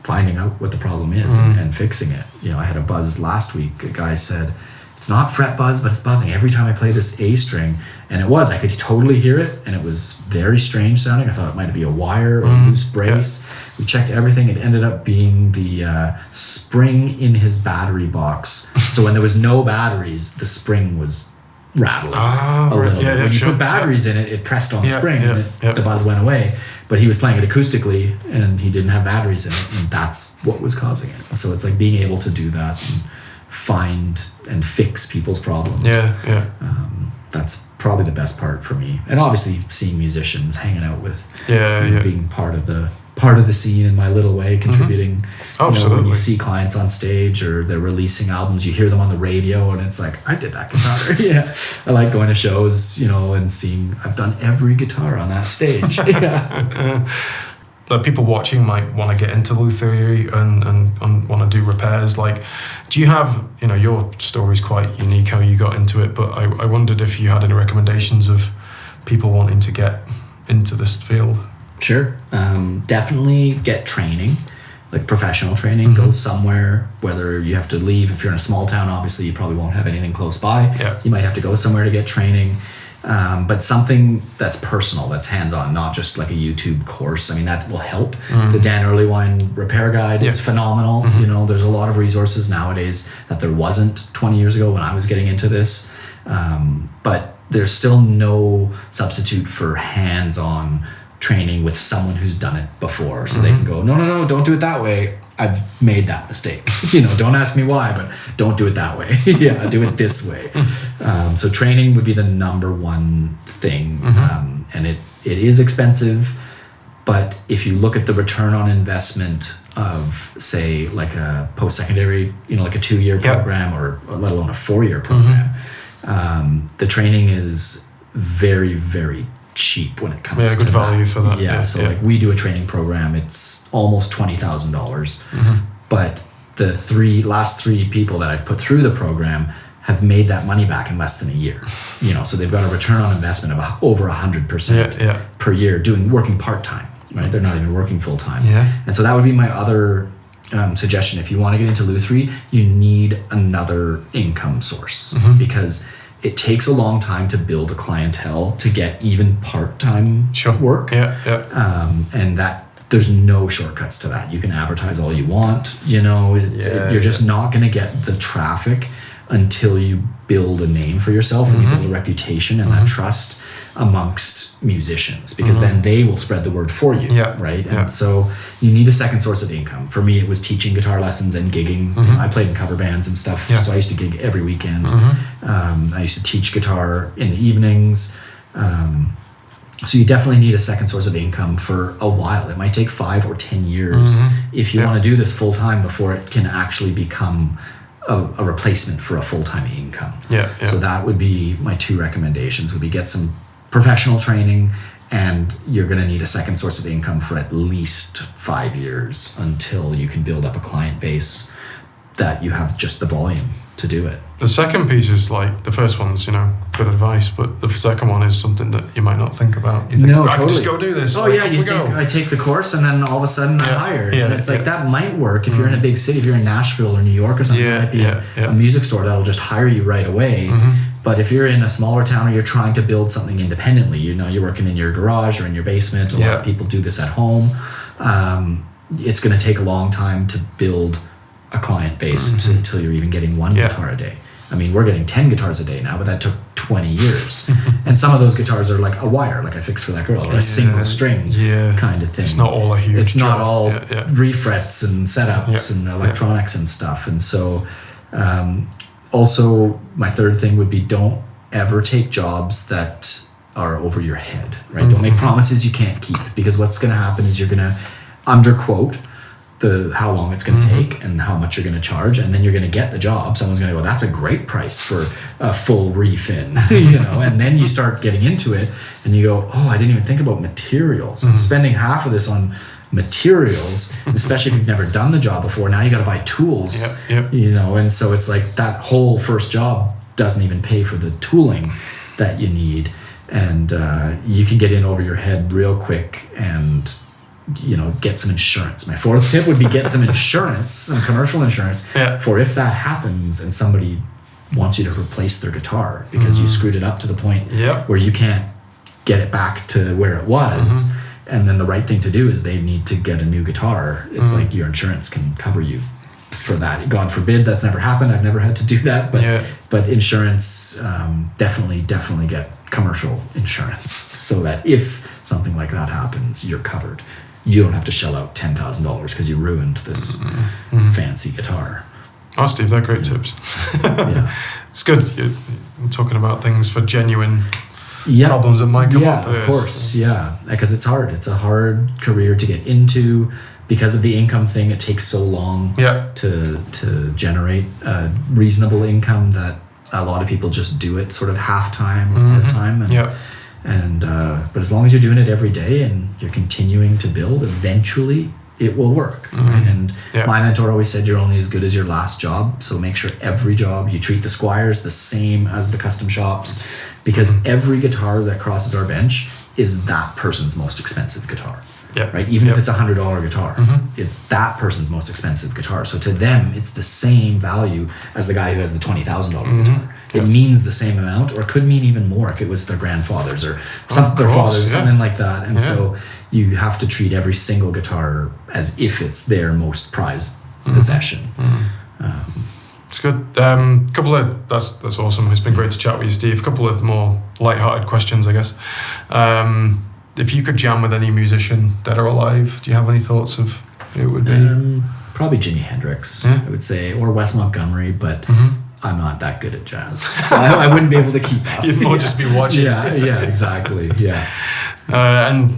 finding out what the problem is and fixing it. I had a buzz last week. A guy said, it's not fret buzz, but it's buzzing every time I play this A string. And it was. I could totally hear it, and it was very strange sounding. I thought it might be a wire or a loose brace. We checked everything. It ended up being the spring in his battery box. So when there was no batteries, the spring was rattling a little bit. When you put batteries in it, it pressed on the spring, and the buzz went away. But he was playing it acoustically, and he didn't have batteries in it, and that's what was causing it. And so it's like being able to do that and find and fix people's problems. That's probably the best part for me. And obviously seeing musicians, hanging out with, being part of the scene in my little way, contributing. Absolutely. When you see clients on stage or they're releasing albums, you hear them on the radio, and it's like, I did that guitar. I like going to shows, and seeing, I've done every guitar on that stage. that people watching might want to get into luthiery and want to do repairs. Like, do you have, your story's quite unique how you got into it, but I wondered if you had any recommendations of people wanting to get into this field. Sure. Definitely get training, like professional training. Go somewhere, whether you have to leave. If you're in a small town, obviously you probably won't have anything close by. Yeah. You might have to go somewhere to get training. But something that's personal, that's hands-on, not just like a YouTube course. I mean, that will help. The Dan Earlywine repair guide is phenomenal. There's a lot of resources nowadays that there wasn't 20 years ago when I was getting into this. But there's still no substitute for hands-on training with someone who's done it before. So they can go, no, don't do it that way. I've made that mistake. Don't ask me why, but don't do it that way. Yeah, do it this way. So training would be the number one thing. And it is expensive, but if you look at the return on investment of, say, like a post-secondary, like a 2-year program or let alone a 4-year program, the training is very, very cheap when it comes to good value for that. Like we do a training program, it's almost $20,000, but the last three people that I've put through the program have made that money back in less than a year. So they've got a return on investment of over 100% per year working part-time, right? They're not even working full-time. And so that would be my other suggestion. If you want to get into luthiery, you need another income source because it takes a long time to build a clientele to get even part-time work. And that there's no shortcuts to that. You can advertise all you want, you're just not going to get the traffic until you build a name for yourself and you build a reputation and that trust amongst musicians, because then they will spread the word for you, right? And so you need a second source of income. For me, it was teaching guitar lessons and gigging. I played in cover bands and stuff, so I used to gig every weekend. I used to teach guitar in the evenings. So you definitely need a second source of income for a while. It might take 5 or 10 years if you want to do this full time before it can actually become a replacement for a full-time income. So that would be my 2 recommendations, would be get some professional training, and you're going to need a second source of income for at least 5 years until you can build up a client base that you have just the volume to do it. The second piece is like, the first one's, good advice, but the second one is something that you might not think about. You think, no, I totally. can just go do this. Oh, you think I take the course and then all of a sudden I hire. And it's like, that might work if you're in a big city, if you're in Nashville or New York or something, it might be a music store that'll just hire you right away. But if you're in a smaller town or you're trying to build something independently, you're working in your garage or in your basement, a lot of people do this at home, it's going to take a long time to build a client base until you're even getting one guitar a day. I mean, we're getting 10 guitars a day now, but that took 20 years. And some of those guitars are like a wire, like I fixed for that girl, or a single string kind of thing. It's not all a huge It's not job. all refrets and setups and electronics and stuff. And so also my third thing would be, don't ever take jobs that are over your head, right? Don't make promises you can't keep, because what's going to happen is you're going to underquote how long it's going to take and how much you're going to charge, and then you're going to get the job. Someone's going to go, that's a great price for a full refin, and then you start getting into it and you go, oh, I didn't even think about materials. I'm spending half of this on materials, especially if you've never done the job before. Now you got to buy tools, and so it's like that whole first job doesn't even pay for the tooling that you need, and you can get in over your head real quick and get some insurance. My fourth tip would be get some insurance, some commercial insurance, for if that happens and somebody wants you to replace their guitar because you screwed it up to the point where you can't get it back to where it was. And then the right thing to do is they need to get a new guitar. It's like your insurance can cover you for that. God forbid that's never happened. I've never had to do that, but insurance, definitely get commercial insurance so that if something like that happens, you're covered. You don't have to shell out $10,000 because you ruined this fancy guitar. Oh, Steve, they're great tips. It's good. You're talking about things for genuine problems that might come up. Of course, because it's hard. It's a hard career to get into because of the income thing. It takes so long to generate a reasonable income that a lot of people just do it sort of half-time or part-time. And but as long as you're doing it every day and you're continuing to build, eventually it will work. Right? And my mentor always said, you're only as good as your last job. So make sure every job you treat the squires the same as the custom shops, because every guitar that crosses our bench is that person's most expensive guitar. Yeah. Right. Even if it's $100 guitar, it's that person's most expensive guitar. So to them, it's the same value as the guy who has the $20,000 guitar. It means the same amount, or it could mean even more if it was their grandfather's or their father's, something like that. And so you have to treat every single guitar as if it's their most prized possession. It's good. That's awesome. It's been great to chat with you, Steve. A couple of more light-hearted questions, I guess. If you could jam with any musician dead or alive, do you have any thoughts of who it would be? Probably Jimi Hendrix, I would say, or Wes Montgomery, but I'm not that good at jazz, so I wouldn't be able to keep up. You'd more just be watching. Yeah, exactly. Yeah. And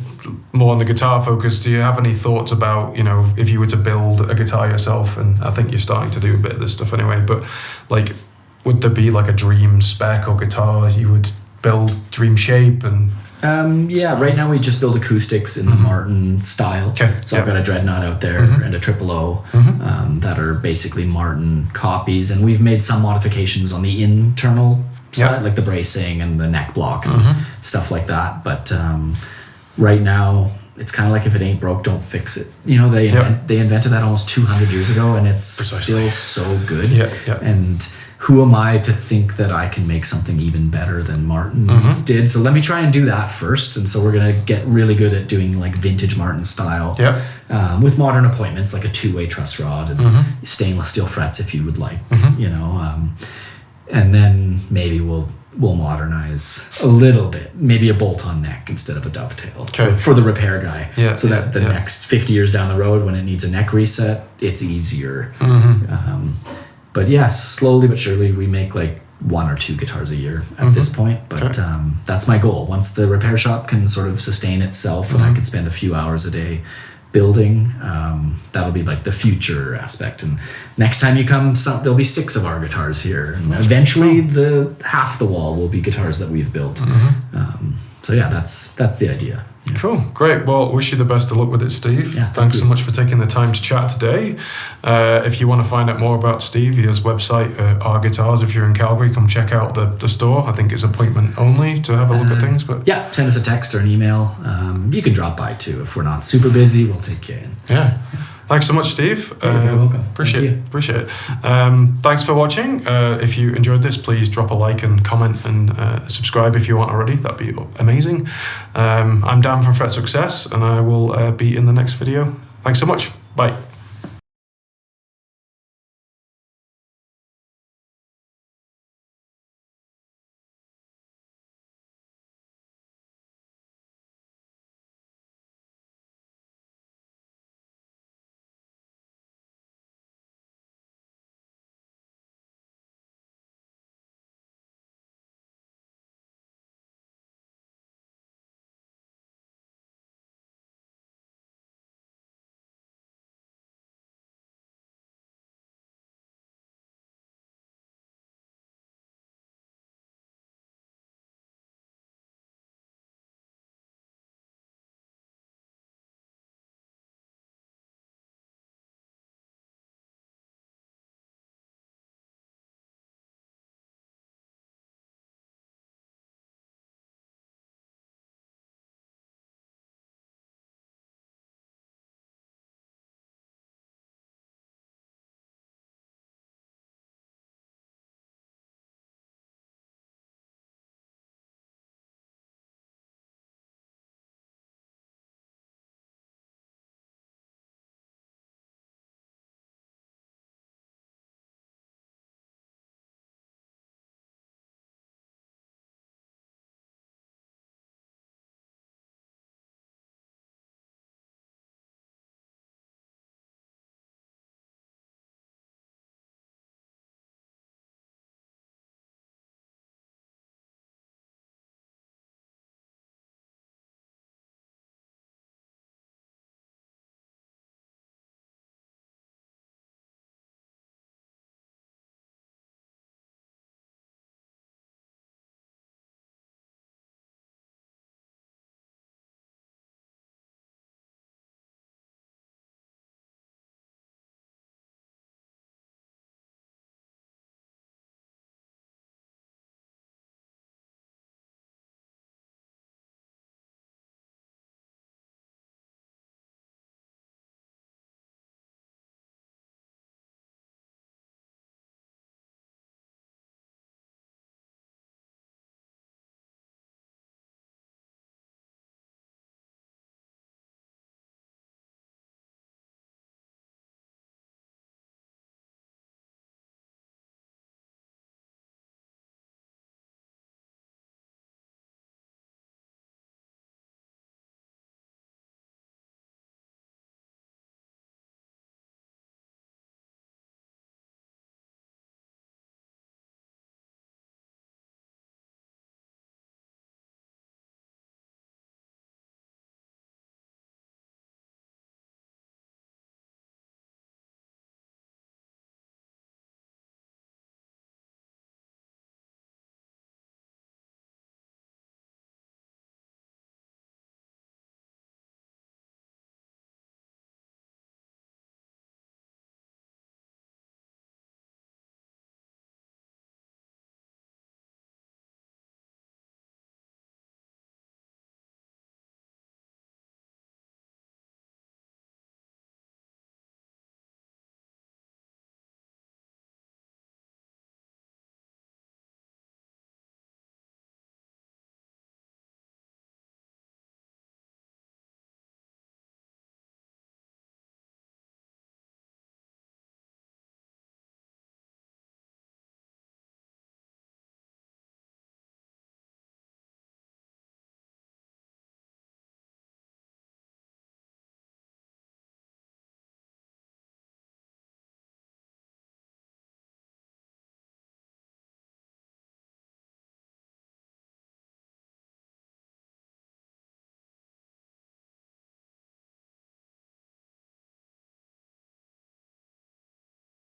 more on the guitar focus, do you have any thoughts about, if you were to build a guitar yourself, and I think you're starting to do a bit of this stuff anyway, but like, would there be like a dream spec or guitar you would build, dream shape? And right now we just build acoustics in the Martin style. So I've got a Dreadnought out there and a Triple O that are basically Martin copies, and we've made some modifications on the internal side, like the bracing and the neck block and stuff like that. But right now it's kind of like, if it ain't broke, don't fix it. They invented that almost 200 years ago, and it's still so good. And who am I to think that I can make something even better than Martin did? So let me try and do that first. And so we're going to get really good at doing like vintage Martin style with modern appointments, like a two-way truss rod and stainless steel frets if you would like, and then maybe we'll modernize a little bit, maybe a bolt-on neck instead of a dovetail for the repair guy, so that the next 50 years down the road, when it needs a neck reset, it's easier. But slowly but surely we make like 1 or 2 guitars a year at this point. But that's my goal. Once the repair shop can sort of sustain itself and I can spend a few hours a day building, that'll be like the future aspect. And next time you come, there'll be 6 of our guitars here. And eventually half the wall will be guitars that we've built. So that's the idea. Cool, great. Well, wish you the best of luck with it, Steve. Thanks so much for taking the time to chat today. If you want to find out more about Steve, he has website, Our Guitars. If you're in Calgary, come check out the store. I think it's appointment only to have a look at things. But send us a text or an email. You can drop by too. If we're not super busy, we'll take you in. Thanks so much, Steve. You're very welcome. Appreciate it. Thanks for watching. If you enjoyed this, please drop a like and comment and subscribe if you aren't already. That'd be amazing. I'm Dan from Fret Success, and I will be in the next video. Thanks so much. Bye.